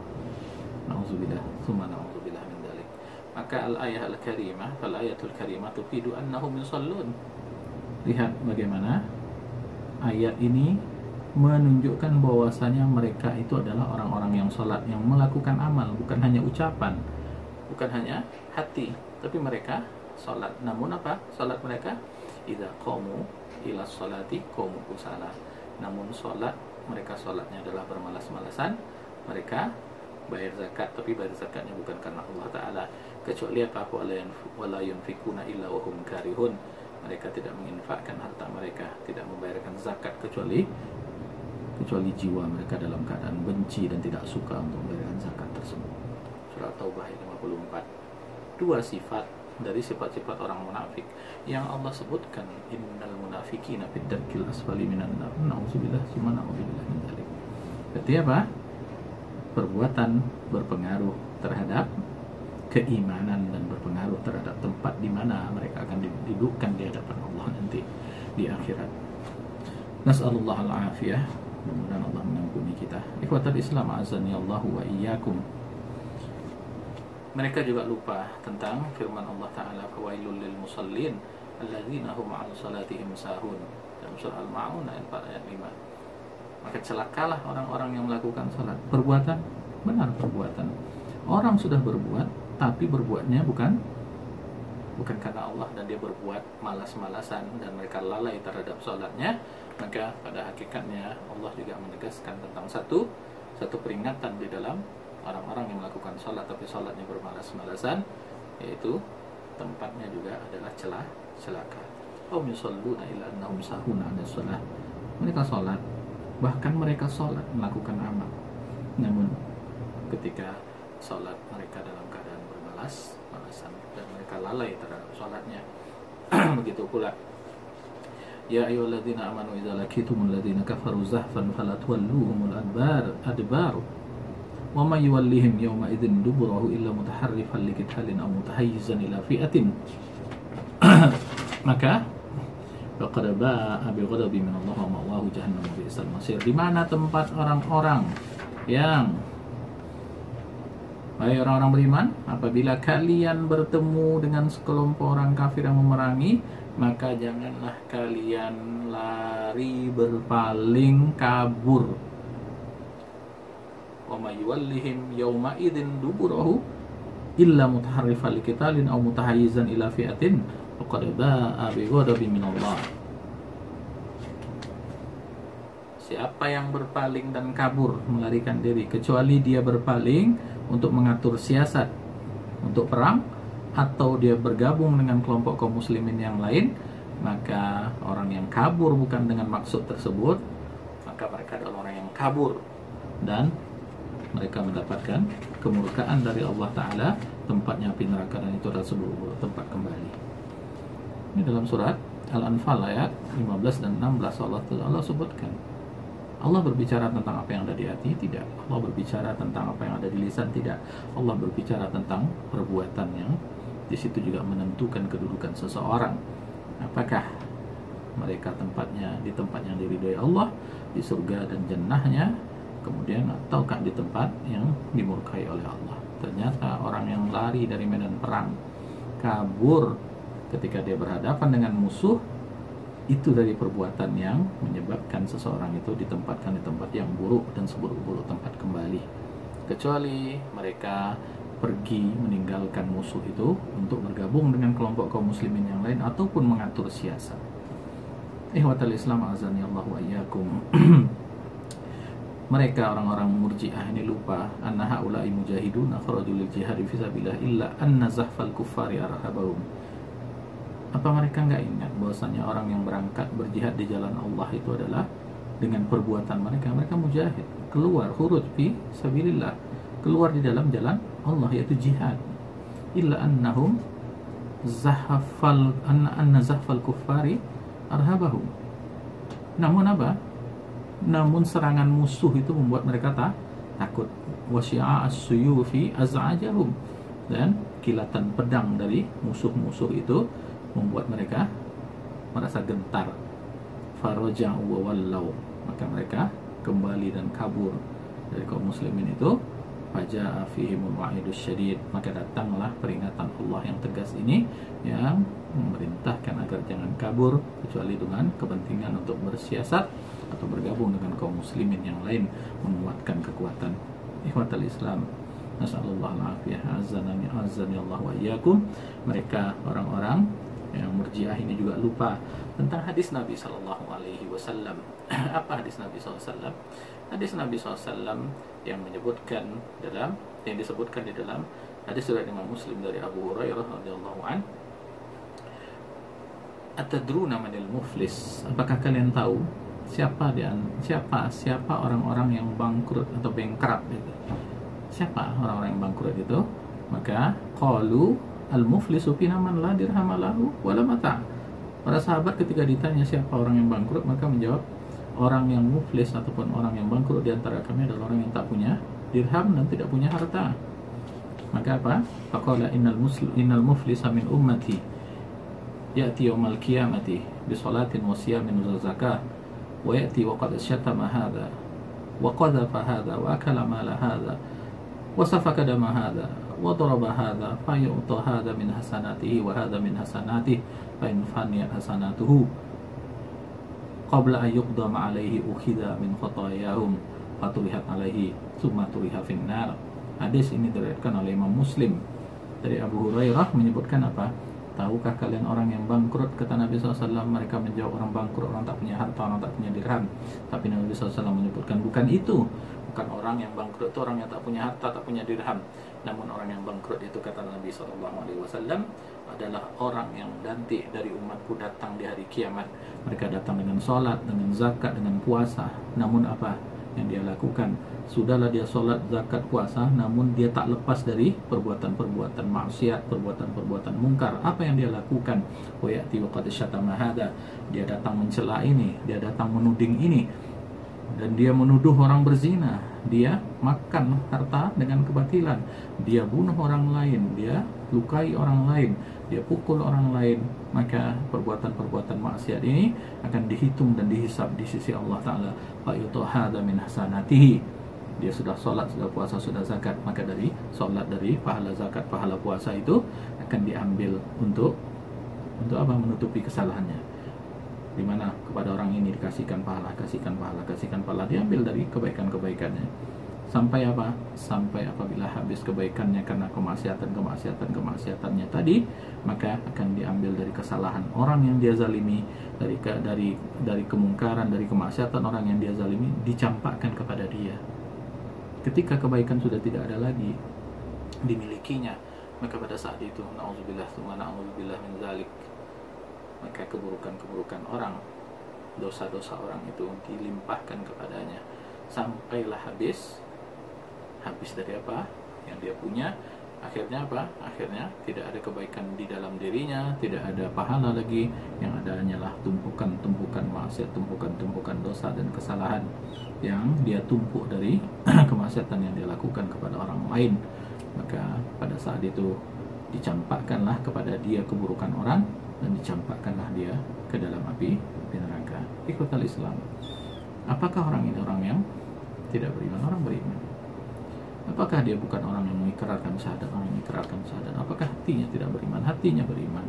Speaker 2: Nauzubillah, tsumma nauzubillah min dzalik. Maka al-ayatul karimah tufidu annahum yusallun. Lihat bagaimana ayat ini menunjukkan bahwasanya mereka itu adalah orang-orang yang salat, yang melakukan amal, bukan hanya ucapan, bukan hanya hati, tapi mereka salat. Namun apa? Salat mereka idza qamu ila sholati qamu kusala. Namun salat mereka, salatnya adalah bermalas-malasan. Mereka bayar zakat, tapi bayar zakatnya bukan karena Allah Ta'ala, kecuali apa? Wala yunfikuna illa wa hum karihun. Mereka tidak menginfakkan harta mereka, tidak membayarkan zakat kecuali jiwa mereka dalam keadaan benci dan tidak suka untuk membayarkan zakat tersebut. Surah Taubah ayat 54. Dua sifat dari sifat-sifat orang munafik yang Allah sebutkan, innal munafiqina fid darkil asfali minan nar. Nauzubillah, tsumma nauzubillah min dzalik. Berarti apa? Perbuatan berpengaruh terhadap keimanan dan berpengaruh terhadap tempat di mana mereka akan didudukkan di hadapan Allah nanti di akhirat. Nas'alullah al-afiyah. Mudah-mudahan Allah mengampuni kita. Ikhwatal Islam, azani Allahu wa iyyakum. Mereka juga lupa tentang firman Allah Ta'ala, fawailul lil musallin alladzina hum 'an salatihim sahun, dalam surah Al-Ma'un ayat 4 ayat 5. Maka celakalah orang-orang yang melakukan salat. Perbuatan, benar perbuatan. Orang sudah berbuat, tapi berbuatnya bukan karena Allah, dan dia berbuat malas-malasan dan mereka lalai terhadap salatnya. Maka pada hakikatnya Allah juga menegaskan tentang satu peringatan di dalam orang-orang yang melakukan salat tapi salatnya bermalas-malasan, yaitu tempatnya juga adalah celaka. Hum yusalluna illa annahum sahuna 'anil shalah. Mereka salat, bahkan mereka salat melakukan amal, namun ketika salat mereka dalam keadaan bermalas-malasan dan mereka lalai terhadap salatnya. Begitu pula, ya ayyuhalladzina amanu idza laqitumul ladzina kafaru zahfan fala tuwalluhumul adbar wa may yuwallihim yawma idzin duburahu illa mutaharrifan liqitalin aw mutahayyizan ila fi'atin maka faqad ba'a bi ghadabin min Allah wa ma'wahu jahannam wa bi'sal masir. Di mana tempat orang-orang yang, hai orang-orang beriman, apabila kalian bertemu dengan sekelompok orang kafir yang memerangi, maka janganlah kalian lari berpaling kabur. Wa may yuwallihim yawma idzin duburahu illa mutaharrifan liqitalin aw mutahayyizan ila fi'atin faqad ba'a bi ghadabin min Allah. Siapa yang berpaling dan kabur, melarikan diri, kecuali dia berpaling untuk mengatur siasat untuk perang, atau dia bergabung dengan kelompok kaum muslimin yang lain, maka orang yang kabur bukan dengan maksud tersebut, maka mereka adalah orang yang kabur dan mereka mendapatkan kemurkaan dari Allah Ta'ala, tempatnya api neraka, dan itu adalah seluruh tempat kembali. Ini dalam surat Al-Anfal ayat 15 dan 16 Allah sebutkan. Allah berbicara tentang apa yang ada di hati? Tidak. Allah berbicara tentang apa yang ada di lisan? Tidak. Allah berbicara tentang perbuatan yang di situ juga menentukan kedudukan seseorang. Apakah mereka tempatnya di tempat yang diridhai Allah, di surga dan jannahnya, kemudian ataukah di tempat yang dimurkai oleh Allah? Ternyata orang yang lari dari medan perang, kabur ketika dia berhadapan dengan musuh, itu dari perbuatan yang menyebabkan seseorang itu ditempatkan di tempat yang buruk dan seburuk-buruk tempat kembali, kecuali mereka pergi meninggalkan musuh itu untuk bergabung dengan kelompok kaum muslimin yang lain ataupun mengatur siasat. Ikhwatal Islam azani Allah wa iyyakum. Mereka orang-orang Murji'ah ini lupa anna haula'i mujahiduna kharaju lil jihad fi sabilillah illa anna zahfal kuffari arhabahum. Apa mereka enggak ingat bahwasanya orang yang berangkat berjihad di jalan Allah itu adalah dengan perbuatan mereka mujahid, keluar khuruj fi sabilillah, keluar di dalam jalan Allah, yaitu jihad. Illa annahum anna zahfal kuffari arhabahum. Namun apa? Namun serangan musuh itu membuat mereka takut. Wasya'a as-suyufi az'ajahum, dan kilatan pedang dari musuh-musuh itu membuat mereka merasa gentar. Faraja'u wa wallau, maka mereka kembali dan kabur dari kaum muslimin itu. Faja'a fihimul wa'idus syadid, maka datanglah peringatan Allah yang tegas ini yang memerintahkan agar jangan kabur kecuali dengan kepentingan untuk bersiasat atau bergabung dengan kaum muslimin yang lain, menguatkan kekuatan. Ikhwatal Islam, nasallallahu alafiyah, azani Allah wa iyyakum. Mereka orang-orang yang Murji'ah ini juga lupa tentang hadis Nabi sallallahu alaihi wasallam. Apa hadis Nabi sallallahu alaihi wasallam? Hadis Nabi SAW yang menyebutkan yang disebutkan di dalam hadis riwayat Imam Muslim dari Abu Hurairah radhiyallahu an. Atadruna manil muflis? Apakah kalian tahu siapa orang-orang yang bangkrut atau bankrupt itu? Siapa orang-orang yang bangkrut itu? Maka qalu al-muflisu fina man la dirham lahu wala mata'. Para sahabat ketika ditanya siapa orang yang bangkrut, maka menjawab, orang yang muflis ataupun orang yang bangkrut di antara kami adalah orang yang tak punya dirham dan tidak punya harta. Maka apa? Faqala innal muflisa min ummati ya'ti yawmal qiyamati bi salatin wa siyamin wa zakah wa ya'ti wa qad syatama hadha wa qadhafa hadha wa akala mala hadha wa safaka dama hadha wa daraba hadza fa yu'ta hadza min hasanatihi wa hadza min hasanatihi fa in faniyat hasanatuhu qabla an yuqdama alaihi ukhidha min khatayahum fatulihat alaihi summa tuliha finnar. Hadis ini diriwayatkan oleh Imam Muslim dari Abu Hurairah menyebutkan apa? Tahukah kalian orang yang bangkrut? Kata Nabi SAW. Mereka menjawab, orang bangkrut, orang tak punya harta, orang tak punya dirham. Tapi Nabi SAW menyebutkan bukan itu. Bukan orang yang bangkrut itu orang yang tak punya harta, tak punya dirham. Namun orang yang bangkrut itu kata Nabi SAW adalah orang yang nanti dari umatku datang di hari kiamat. Mereka datang dengan sholat, dengan zakat, dengan puasa. Namun apa yang dia lakukan? Sudahlah dia sholat, zakat, puasa, namun dia tak lepas dari perbuatan-perbuatan maksiat, perbuatan-perbuatan mungkar. Apa yang dia lakukan? Wayati wa qad syatama hada. Dia datang mencela ini, dia datang menuding ini, dan dia menuduh orang berzina. Dia makan harta dengan kebatilan. Dia bunuh orang lain, dia lukai orang lain, dia pukul orang lain. Maka perbuatan-perbuatan maksiat ini akan dihitung dan dihisab di sisi Allah Ta'ala. Fa yutuhada min hasanatihi. Dia sudah sholat, sudah puasa, sudah zakat, maka dari sholat, dari pahala zakat, pahala puasa itu akan diambil untuk apa? Menutupi kesalahannya. Dimana kepada orang ini dikasihkan pahala, kasihkan pahala, diambil dari kebaikan-kebaikannya. Sampai apa? Sampai apabila habis kebaikannya karena kemaksiatannya tadi, maka akan diambil dari kesalahan orang yang dia zalimi, dari kemungkaran, dari kemaksiatan orang yang dia zalimi, dicampakkan kepada dia. Ketika kebaikan sudah tidak ada lagi dimilikinya, maka pada saat itu na'udzubillah tsumma na'udzubillah min dzalik, maka keburukan-keburukan orang, dosa-dosa orang itu dilimpahkan kepadanya sampailah habis dari apa yang dia punya. Akhirnya apa? Akhirnya tidak ada kebaikan di dalam dirinya, tidak ada pahala lagi, yang ada hanyalah tumpukan-tumpukan maksiat, tumpukan-tumpukan dosa dan kesalahan yang dia tumpuk dari kemaksiatan yang dia lakukan kepada orang lain. Maka pada saat itu dicampakkanlah kepada dia keburukan orang dan dicampakkanlah dia ke dalam api neraka. Ikhwatal Islam, apakah orang ini orang yang tidak beriman? Orang beriman. Apakah dia bukan orang yang mengikrarkan syahadat? Orang yang mengikrarkan syahadat. Apakah hatinya tidak beriman? Hatinya beriman.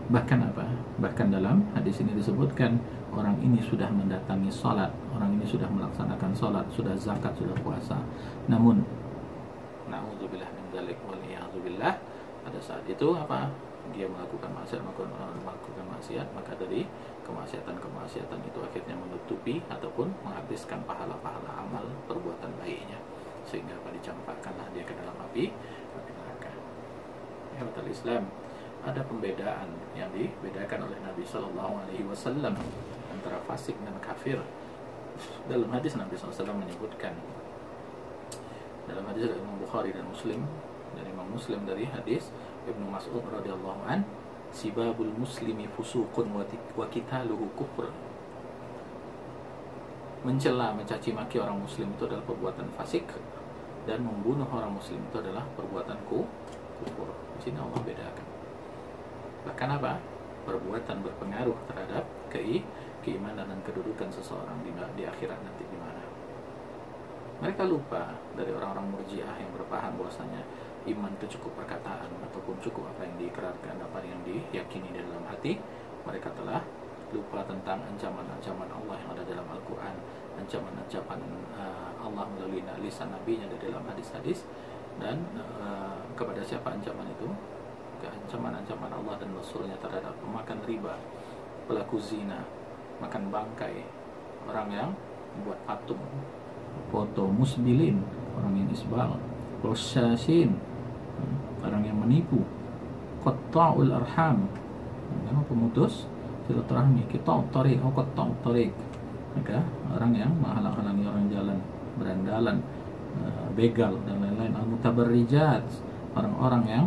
Speaker 2: Bahkan apa? Bahkan dalam hadis ini disebutkan orang ini sudah mendatangi sholat, orang ini sudah melaksanakan sholat, sudah zakat, sudah puasa. Namun, na'udzubillah min dzalik wal iyadzubillah, pada saat itu apa? Dia melakukan maksiat, maka dari kemaksiatan itu akhirnya menutupi ataupun menghabiskan pahala-pahala amal perbuatan baiknya, sehingga apa? Dicampakkanlah dia ke dalam api neraka. Ya Islam, ada pembedaan yang dibedakan oleh Nabi SAW antara fasik dan kafir. Dalam hadis Nabi SAW menyebutkan, dalam hadis dari Imam Bukhari dan Muslim, dari Imam Muslim dari hadis Ibnu Mas'ud radhiyallahu an, sibabul muslimi fusuqun wa qitaluhu kufr. Mencela, mencaci maki orang muslim itu adalah perbuatan fasik, dan membunuh orang muslim itu adalah perbuatan kufur. Di sini Allah bedakan. Bahkan apa? Perbuatan berpengaruh terhadap keimanan dan kedudukan seseorang di akhirat nanti di mana. Mereka lupa dari orang-orang murjiah yang berpaham bahwasanya iman itu cukup perkataan ataupun cukup apa yang diikrarkan, apa yang diyakini di dalam hati. Mereka telah lupa tentang ancaman-ancaman Allah yang ada dalam Al-Quran, ancaman-ancaman Allah melalui lisan nabinya di dalam hadis-hadis. Dan kepada siapa ancaman itu? Ancaman-ancaman Allah dan Rasulnya terhadap pemakan riba, pelaku zina, makan bangkai, orang yang membuat patung, foto musbilin, orang yang isbal, prosyasin, orang yang menipu, qatta'ul arham, yang pemutus silaturahmi, qita'ut tariq atau qatta'ut tariq, maka orang yang menghalang-halangi orang jalan, berandalan, begal dan lain-lain, al-mutabarrijat, orang-orang yang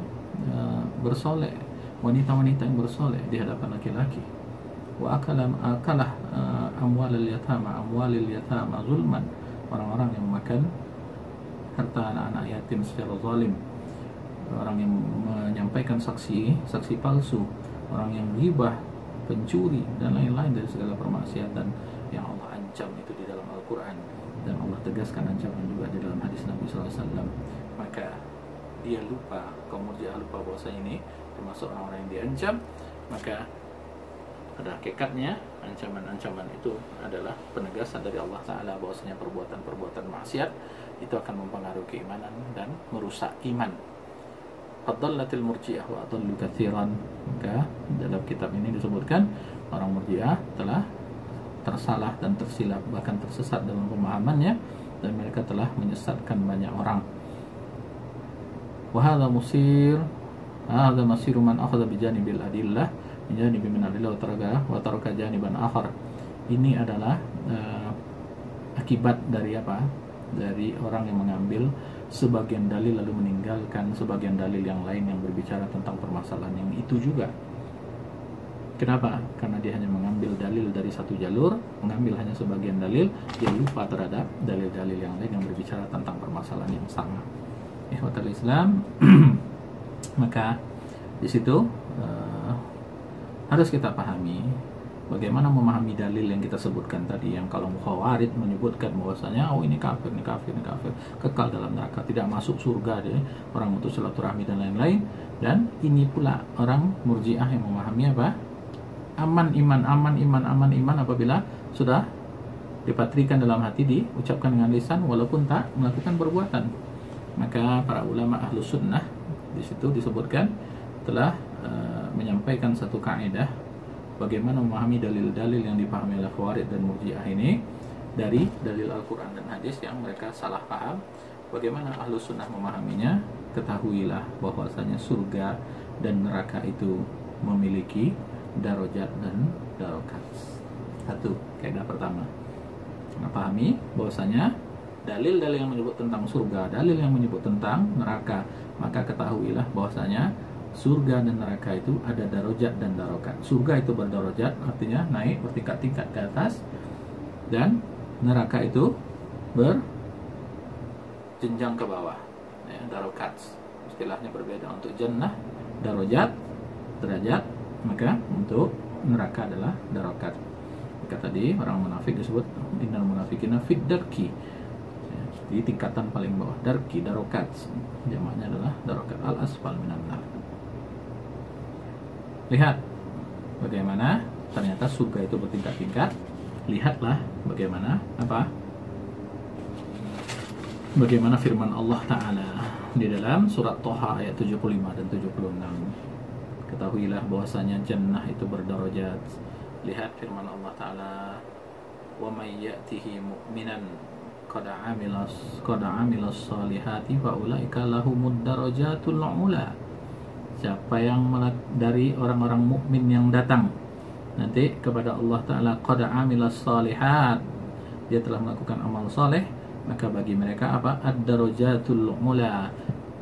Speaker 2: bersolek, wanita-wanita yang bersolek di hadapan laki-laki, wa akalah amwalil yatama zulman, orang-orang yang memakan harta anak-anak yatim secara zalim, orang yang menyampaikan saksi palsu, orang yang ghibah, pencuri dan lain-lain dari segala permaksiatan yang Allah ancam itu di dalam Al-Quran, dan Allah tegaskan ancaman juga di dalam hadis Nabi SAW. Maka dia lupa, kaum Murji'ah lupa bahwasanya ini termasuk orang-orang yang diancam, maka pada hakikatnya ancaman-ancaman itu adalah penegasan dari Allah Ta'ala bahwasanya perbuatan-perbuatan maksiat itu akan mempengaruhi keimanan dan merusak iman. Fadallatil Murji'ah wa adallu katsiran. Maka dalam kitab ini disebutkan orang Murji'ah telah tersalah dan tersilap, bahkan tersesat dalam pemahamannya, dan mereka telah menyesatkan banyak orang. Wa hadza masiru man akhadha bi janibil adillah janibi min adillah wa taraka janiban akhar. Ini adalah akibat dari apa? Dari orang yang mengambil sebagian dalil lalu meninggalkan sebagian dalil yang lain yang berbicara tentang permasalahan yang itu juga. Kenapa? Karena dia hanya mengambil dalil dari satu jalur, mengambil hanya sebagian dalil, dia lupa terhadap dalil-dalil yang lain yang berbicara tentang permasalahan yang sama. Ikhwatul Islam, maka di situ harus kita pahami bagaimana memahami dalil yang kita sebutkan tadi, yang kalau Khawarij menyebutkan bahwasanya ini kafir, kekal dalam neraka, tidak masuk surga deh, orang putus silaturahmi dan lain-lain. Dan ini pula orang Murji'ah yang memahami apa? Aman iman apabila sudah dipatrikan dalam hati, diucapkan dengan lisan walaupun tak melakukan perbuatan. Maka para ulama Ahlus Sunnah di situ disebutkan telah menyampaikan satu kaidah bagaimana memahami dalil-dalil yang dipahami oleh Khawarij dan Murji'ah ini dari dalil Al-Quran dan hadis yang mereka salah paham. Bagaimana Ahlus Sunnah memahaminya? Ketahuilah bahwasanya surga dan neraka itu memiliki darajat dan darokat. Satu, kaidah pertama. Pahami bahwasanya dalil-dalil yang menyebut tentang surga, dalil yang menyebut tentang neraka, maka ketahuilah bahwasanya surga dan neraka itu ada darajat dan darokat. Surga itu berdarajat, artinya naik bertingkat-tingkat ke atas, dan neraka itu berjenjang ke bawah. Ya, darokat, istilahnya berbeda. Untuk jannah darajat, derajat, maka untuk neraka adalah darokat. Maka tadi orang munafik disebut innal munafiqina fid darki, ya, di tingkatan paling bawah. Darki, darokat, jamaknya adalah darokat, al asfal minan nar. Lihat bagaimana ternyata surga itu bertingkat-tingkat. Lihatlah bagaimana bagaimana firman Allah Ta'ala di dalam surat Thaha ayat 75 dan 76. Ketahuilah bahwasanya jannah itu berdarajat. Lihat firman Allah Ta'ala, wa may ya'tihi mu'minan qad amilas salihati fa ulaika lahumud darajatul ula. Siapa yang dari orang-orang mukmin yang datang nanti kepada Allah Ta'ala, qad amilas salihat, dia telah melakukan amal saleh, maka bagi mereka apa? Ad-darajatul ula,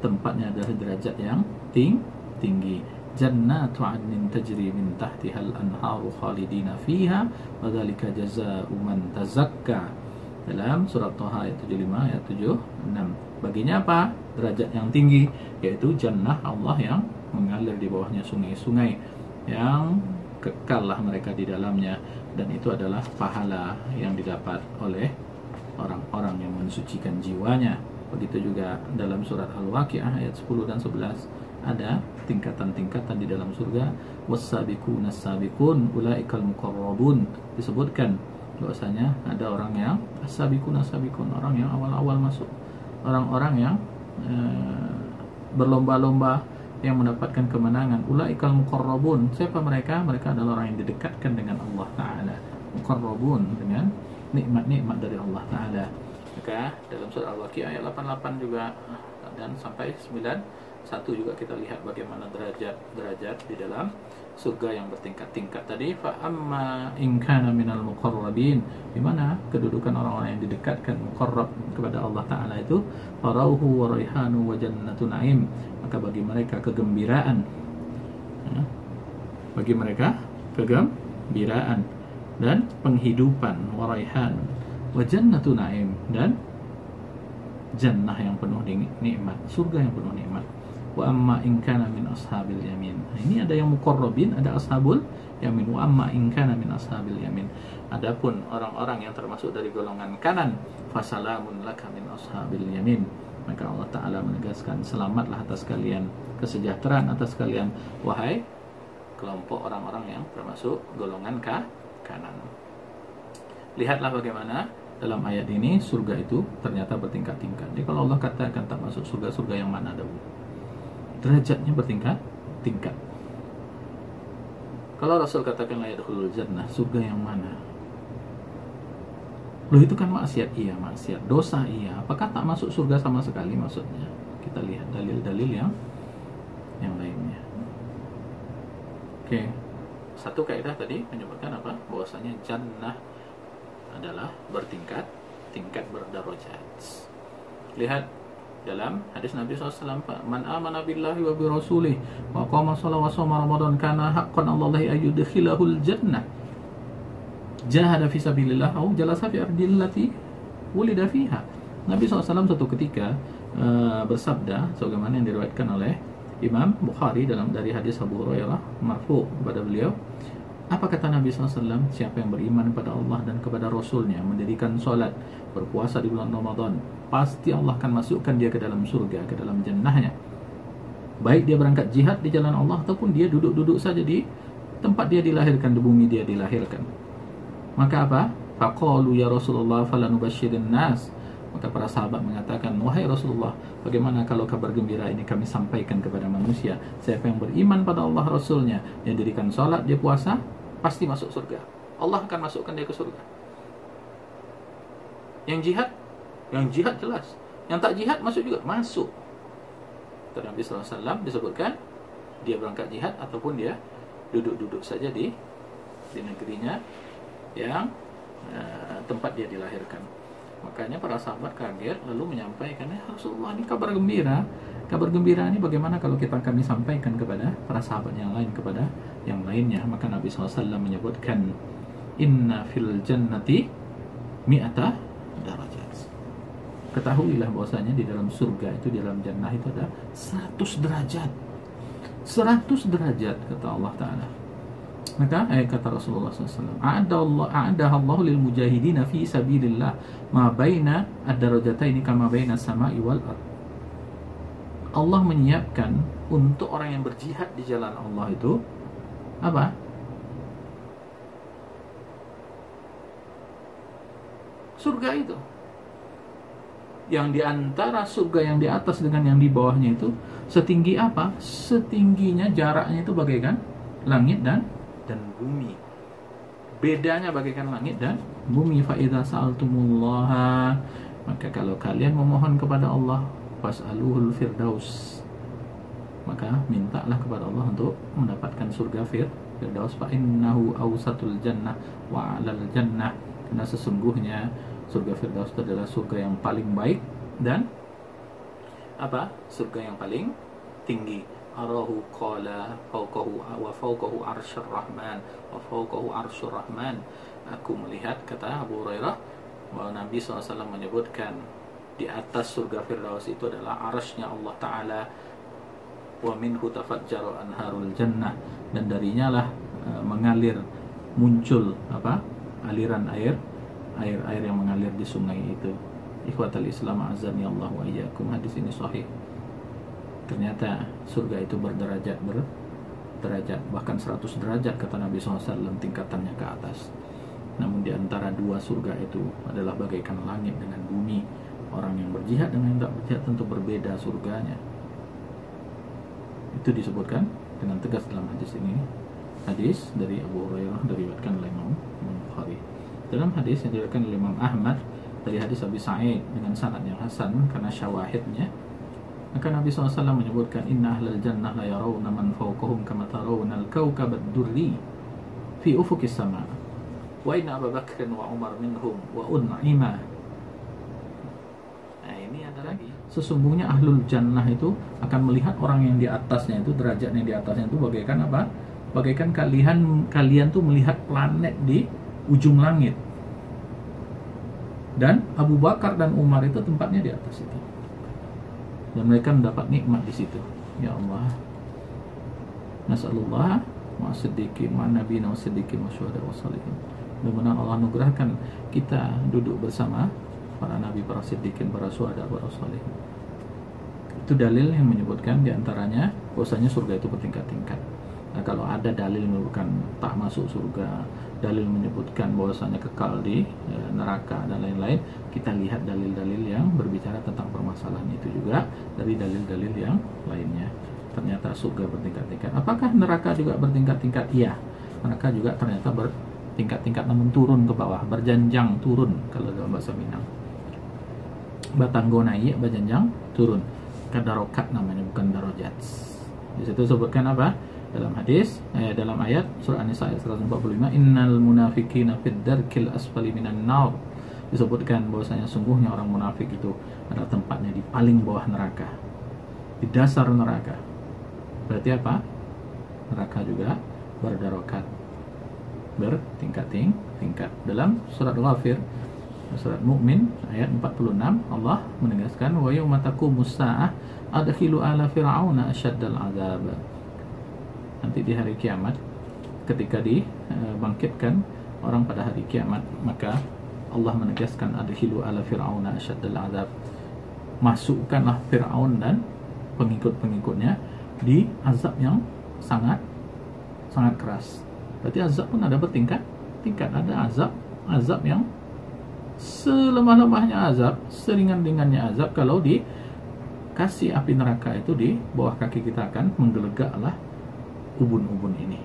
Speaker 2: tempatnya adalah derajat yang tinggi. Jannatu 'adnin tajri min tahtihal anharu khalidina fiha wa dzalika jazaa'u man tazakka. Dalam surat Thaha ayat 75 ayat 76. Baginya apa? Derajat yang tinggi, yaitu jannah Allah yang mengalir di bawahnya sungai-sungai, yang kekallah mereka di dalamnya, dan itu adalah pahala yang didapat oleh orang-orang yang mensucikan jiwanya. Begitu juga dalam surat Al-Waqi'ah ayat 10 dan 11 ada tingkatan-tingkatan di dalam surga. Was-sabiquna as-sabiqun ulaikal muqarrabun, disebutkan bahwasanya ada orang yang as-sabiquna as-sabiqun, orang yang awal-awal masuk, orang-orang yang berlomba-lomba yang mendapatkan kemenangan. Ulaikal muqarrabun, siapa mereka? Mereka adalah orang yang didekatkan dengan Allah Ta'ala, muqarrabun, dengan nikmat-nikmat dari Allah Ta'ala. Maka dalam surah Al-Waqi'ah ayat 88 juga dan sampai 91 juga kita lihat bagaimana derajat di dalam surga yang bertingkat-tingkat tadi. Fa amma in kana minal muqarrabin, di mana kedudukan orang-orang yang didekatkan, muqarrab kepada Allah Ta'ala itu, farauhu wa raihanu wa jannatu na'im, maka bagi mereka kegembiraan, dan penghidupan, wa raihan wa jannatu na'im, dan jannah yang penuh nikmat, surga yang penuh nikmat. Wa amma in kana min ashabil yamin. Nah, ini ada yang muqarrabin, ada ashabul yamin. Wa amma in kana min ashabil yamin. Adapun orang-orang yang termasuk dari golongan kanan, fasalamun laka min ashabil yamin, Maka Allah Ta'ala menegaskan, selamatlah atas kalian, kesejahteraan atas kalian, wahai kelompok orang-orang yang termasuk golongan kanan. Lihatlah bagaimana dalam ayat ini surga itu ternyata bertingkat-tingkat. Jadi kalau Allah katakan tak masuk surga, surga yang mana dahulu? Derajatnya bertingkat-tingkat. Kalau Rasul katakan la yadkhulul jannah, surga yang mana? Loh, itu kan maksiat. Iya, maksiat. Dosa, iya. Apakah tak masuk surga sama sekali maksudnya? Kita lihat dalil-dalil yang lainnya. Oke. Satu kaidah tadi menyebutkan apa? Bahwasanya jannah adalah bertingkat berdarajat. Lihat dalam hadis Nabi SAW, man amana billahi wa bi rasulih wa qama sholata wa shoma ramadan kana haqqan 'alallahi ayyudkhilahul jannah jahada fi sabilillah au jalasa fi ardil lati wulida fiha. Nabi SAW suatu ketika bersabda sebagaimana yang diriwayatkan oleh Imam Bukhari dari hadis Abu Hurairah marfu kepada beliau. Apa kata Nabi SAW? Siapa yang beriman kepada Allah dan kepada Rasulnya, mendirikan sholat, berpuasa di bulan Ramadan, pasti Allah akan masukkan dia ke dalam surga, ke dalam jannahnya. Baik dia berangkat jihad di jalan Allah ataupun dia duduk-duduk saja di tempat dia dilahirkan, di bumi dia dilahirkan. Maka apa? Faqalu ya Rasulullah falanubasyirin nas. Maka para sahabat mengatakan, wahai Rasulullah, bagaimana kalau kabar gembira ini kami sampaikan kepada manusia? Siapa yang beriman pada Allah Rasulnya, yang dirikan sholat, dia puasa, pasti masuk surga. Allah akan masukkan dia ke surga. Yang jihad jelas. Yang tak jihad masuk juga, masuk. Nabi SAW disebutkan dia berangkat jihad ataupun dia duduk-duduk saja di negerinya yang tempat dia dilahirkan. Makanya para sahabat kaget lalu menyampaikan, Rasulullah, ini kabar gembira. Kabar gembira ini bagaimana kalau kami sampaikan kepada para sahabat yang lain, kepada yang lainnya? Maka Nabi SAW menyebutkan, inna fil jannati mi'ata darajat. Ketahuilah bahwasanya di dalam surga itu, di dalam jannah itu ada 100 derajat. 100 derajat kata Allah Ta'ala. Maka kata Rasulullah SAW, a'adahallahu lil mujahidina fi sabilillah ma baina ad-darajataini kama baina as-sama'i wal ard. Allah menyiapkan untuk orang yang berjihad di jalan Allah itu apa? Surga itu. Yang di antara surga yang di atas dengan yang di bawahnya itu setinggi apa? Setingginya, jaraknya itu bagaikan langit dan bumi. Bedanya bagaikan langit dan bumi. Fa idza sa'altumullaha, maka kalau kalian memohon kepada Allah, fas'aluhul firdaus, maka mintalah kepada Allah untuk mendapatkan surga firdaus. Fa innahu awsatul jannah wa 'alal jannah, karena sesungguhnya surga firdaus itu adalah surga yang paling baik dan apa? Surga yang paling tinggi. Arahu qala fawqahu wa fawqahu arsyur rahman wa fawqahu arsyur rahman. Aku melihat, kata Abu Hurairah, bahwa Nabi SAW menyebutkan di atas surga firdaus itu adalah arsy-Nya Allah Ta'ala, wa minhu tafajjaru anharul jannah, dan darinya lah mengalir, muncul apa? Aliran air yang mengalir di sungai itu. Ikhwatal Islam azani Allah wa iyyakum. Hadis ini sahih. Ternyata surga itu berderajat, bahkan 100 derajat kata Nabi SAW tingkatannya ke atas. Namun di antara dua surga itu adalah bagaikan langit dengan bumi. Orang yang berjihad dengan yang tak berjihad tentu berbeda surganya. Itu disebutkan dengan tegas dalam hadis ini. Hadis dari Abu Hurairah diriwayatkan oleh Imam Bukhari. Dalam hadis yang diriwayatkan oleh Imam Ahmad dari hadis Abi Sa'id dengan sanad yang hasan karena syawahidnya, maka Nabi SAW menyebutkan, inna ahlal jannah la yarawna man fawqahum kama tarawna al-kawkab ad-durri fi ufuqis sama, wa inna Abu Bakr wa Umar minhum wa un'ima. Nah, ini adalah sesungguhnya ahlul jannah itu akan melihat orang yang di atasnya itu, derajatnya di atasnya itu bagaikan apa? Bagaikan kalian tuh melihat planet di ujung langit. Dan Abu Bakar dan Umar itu tempatnya di atas itu. Dan mereka mendapat nikmat di situ. Ya Allah, nasallallahu ma'as-siddiqin ma'an-nabiyyin was-siddiqin wasyuhada was-shalihin. Mudah-mudahan Allah anugerahkan kita duduk bersama para nabi, para siddiqin, para syuhada, para shalihin. Itu dalil yang menyebutkan diantaranya bahwasanya surga itu bertingkat-tingkat. Nah, kalau ada dalil menyebutkan tak masuk surga, dalil menyebutkan bahwasanya kekal di neraka dan lain-lain, kita lihat dalil-dalil yang berbicara tentang permasalahan itu juga dari dalil-dalil yang lainnya. Ternyata surga bertingkat-tingkat. Apakah neraka juga bertingkat-tingkat? Iya, neraka juga ternyata bertingkat-tingkat, namun turun ke bawah, berjanjang turun kalau dalam bahasa Minang. Batanggo naik, berjanjang turun. Darokat namanya, bukan darajat. Di situ sebutkan apa? Dalam hadis, dalam ayat surah An-Nisa ayat 145, innal munafiqina fid darkil asfali minan nar. Disebutkan bahwasanya sungguhnya orang munafik itu ada tempatnya di paling bawah neraka, di dasar neraka. Berarti apa? Neraka juga berdarokat, bertingkat-tingkat. Dalam surat Ghafir, surat Mukmin ayat 46, Allah menegaskan wa yauma taqumus saah adkhilu ala fir'auna asyaddal azab. Nanti di hari kiamat, ketika dibangkitkan orang pada hari kiamat, maka Allah menegaskan adkhilu ala fir'auna asyaddal azab, masukkanlah Fir'aun dan pengikut-pengikutnya di azab yang sangat keras. Berarti azab pun ada bertingkat-tingkat. Ada azab yang selemah-lemahnya azab, seringan-ringannya azab. Kalau dikasih api neraka itu di bawah kaki kita akan menggelegaklah ubun-ubun ini.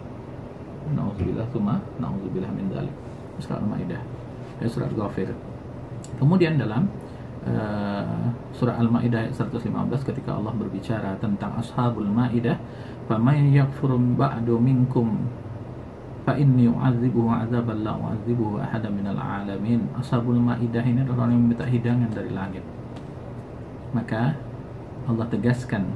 Speaker 2: Nauzubillah tsumma nauzubillah min dzalik. Surah Al-Maidah, surat Ghafir. Kemudian dalam surah Al-Maidah ayat 115 ketika Allah berbicara tentang ashabul maidah, faman yakfur ba'du minkum fa inni u'adzibuhu 'adzaban la u'adzibuhu ahadan minal 'alamin. Ashabul maidah ini adalah orang yang meminta hidangan dari langit. Maka Allah tegaskan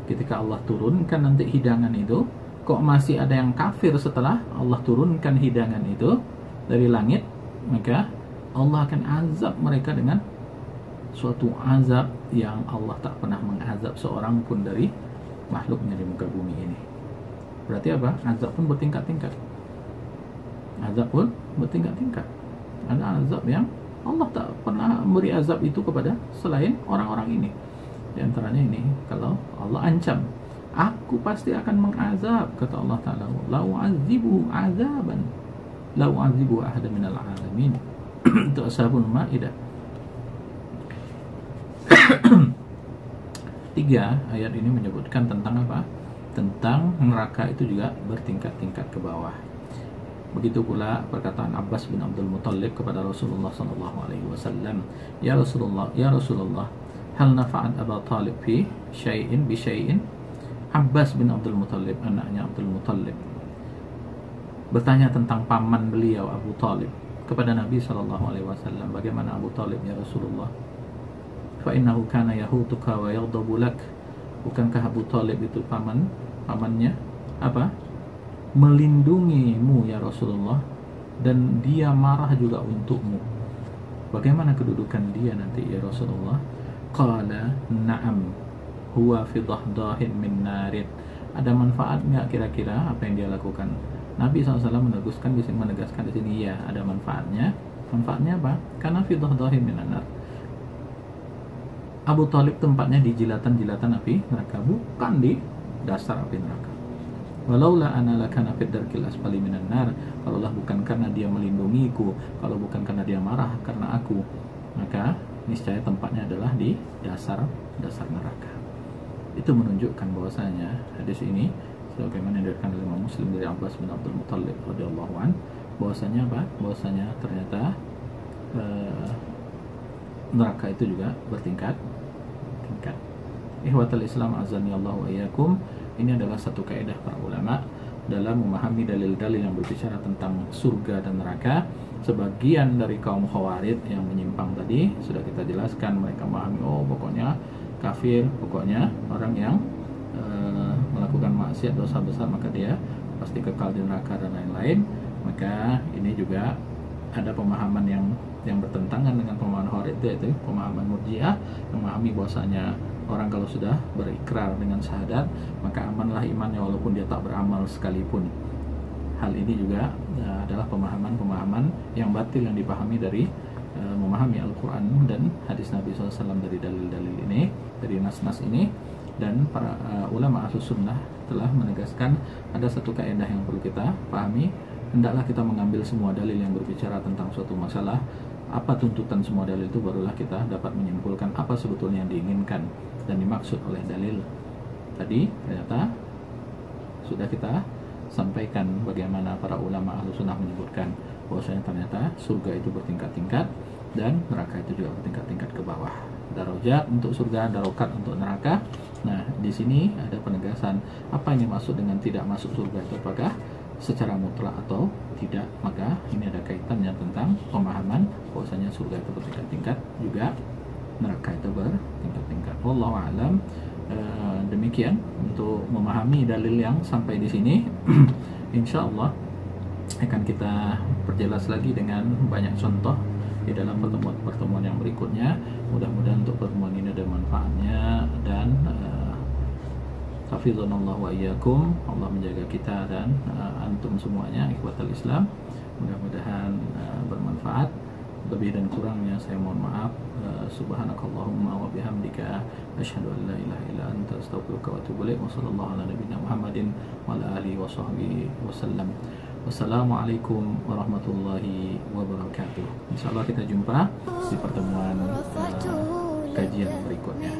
Speaker 2: ketika Allah turunkan nanti hidangan itu, kok masih ada yang kafir setelah Allah turunkan hidangan itu dari langit, maka Allah akan azab mereka dengan suatu azab yang Allah tak pernah mengazab seorang pun dari makhluknya di muka bumi ini. Berarti apa? Azab pun bertingkat-tingkat. Azab pun bertingkat-tingkat. Ada azab yang Allah tak pernah memberi azab itu kepada selain orang-orang ini. Di antaranya ini, kalau Allah ancam, aku pasti akan mengazab, kata Allah Ta'ala, la u'adzibuhu azaban la u'adzibuhu ahadan minal 'alamin. Itu ashabul maidah. 3 ayat ini menyebutkan tentang apa? Tentang neraka itu juga bertingkat-tingkat ke bawah. Begitu pula perkataan Abbas bin Abdul Muttalib kepada Rasulullah SAW, ya Rasulullah, hal nafa'at Abu Talib fi syai'in bi syai'in. Abbas bin Abdul Muttalib, anaknya Abdul Muttalib, bertanya tentang paman beliau Abu Talib kepada Nabi SAW, bagaimana Abu Talib ya Rasulullah? Fa innahu kana yahutuka wa yaghdabu lak. Bukankah Abu Talib itu pamannya apa? Melindungimu ya Rasulullah, dan dia marah juga untukmu. Bagaimana kedudukan dia nanti ya Rasulullah? Qala na'am huwa fi dahdahin min narin. Ada manfaat nggak kira-kira apa yang dia lakukan? Nabi SAW menegaskan di sini ya, ada manfaatnya. Manfaatnya apa? Karena fi dahdahin min nar. Abu Talib tempatnya di jilatan-jilatan api neraka, bukan di dasar api neraka. Walaula ana lakana fid darkil asfali minan nar. Kalaulah bukan karena dia melindungiku, kalau bukan karena dia marah karena aku, maka niscaya tempatnya adalah di dasar neraka. Itu menunjukkan bahwasanya hadis ini sebagaimana diriwayatkan oleh Imam Muslim dari Abbas bin Abdul Muttalib radhiyallahu an, bahwasanya apa? Bahwasanya ternyata neraka itu juga bertingkat-tingkat. Ihwatul Islam azani Allah wa iyyakum. Ini adalah satu kaidah para ulama dalam memahami dalil-dalil yang berbicara tentang surga dan neraka. Sebagian dari kaum Khawarij yang menyimpang tadi sudah kita jelaskan, mereka memahami pokoknya kafir, pokoknya orang yang melakukan maksiat, dosa besar, maka dia pasti kekal di neraka dan lain-lain. Maka ini juga ada pemahaman yang bertentangan dengan pemahaman Khawarij, yaitu pemahaman Murji'ah, memahami bahwasanya orang kalau sudah berikrar dengan syahadat maka amanlah imannya walaupun dia tak beramal sekalipun. Hal ini juga adalah pemahaman yang batil yang dipahami dari memahami Al-Quran dan hadis Nabi SAW dari dalil-dalil ini, dari nas-nas ini. Dan para ulama Ahlus Sunnah telah menegaskan ada satu kaidah yang perlu kita pahami. Hendaklah kita mengambil semua dalil yang berbicara tentang suatu masalah, apa tuntutan semua dalil itu, barulah kita dapat menyimpulkan apa sebetulnya yang diinginkan dan dimaksud oleh dalil tadi. Ternyata sudah kita sampaikan bagaimana para ulama Ahlus Sunnah menyebutkan bahwasanya ternyata surga itu bertingkat-tingkat dan neraka itu juga bertingkat-tingkat ke bawah. Darajat untuk surga, darokat untuk neraka. Nah, di sini ada penegasan apa yang dimaksud dengan tidak masuk surga itu, apakah secara mutlak atau tidak. Maka ini ada kaitannya tentang pemahaman bahwasanya surga itu bertingkat-tingkat, juga neraka itu bertingkat-tingkat. Wallahu a'lam. Demikian untuk memahami dalil yang sampai di sini. Insya Allah akan kita perjelas lagi dengan banyak contoh di dalam pertemuan-pertemuan yang berikutnya. Mudah-mudahan untuk pertemuan ini ada manfaatnya, dan hafizanallahu wa iyyakum. Allah menjaga kita dan antum semuanya, ikhwatal Islam. Mudah-mudahan bermanfaat. Lebih dan kurangnya saya mohon maaf. Subhanakallahumma wa bihamdika asyhadu an la ilaha illa anta astaghfiruka wa atubu ilaik. Wa sallallahu ala nabiyyina Muhammadin wa ala alihi wa sahbihi wasallam. Wassalamualaikum warahmatullahi wabarakatuh. Insyaallah kita jumpa di pertemuan kajian berikutnya.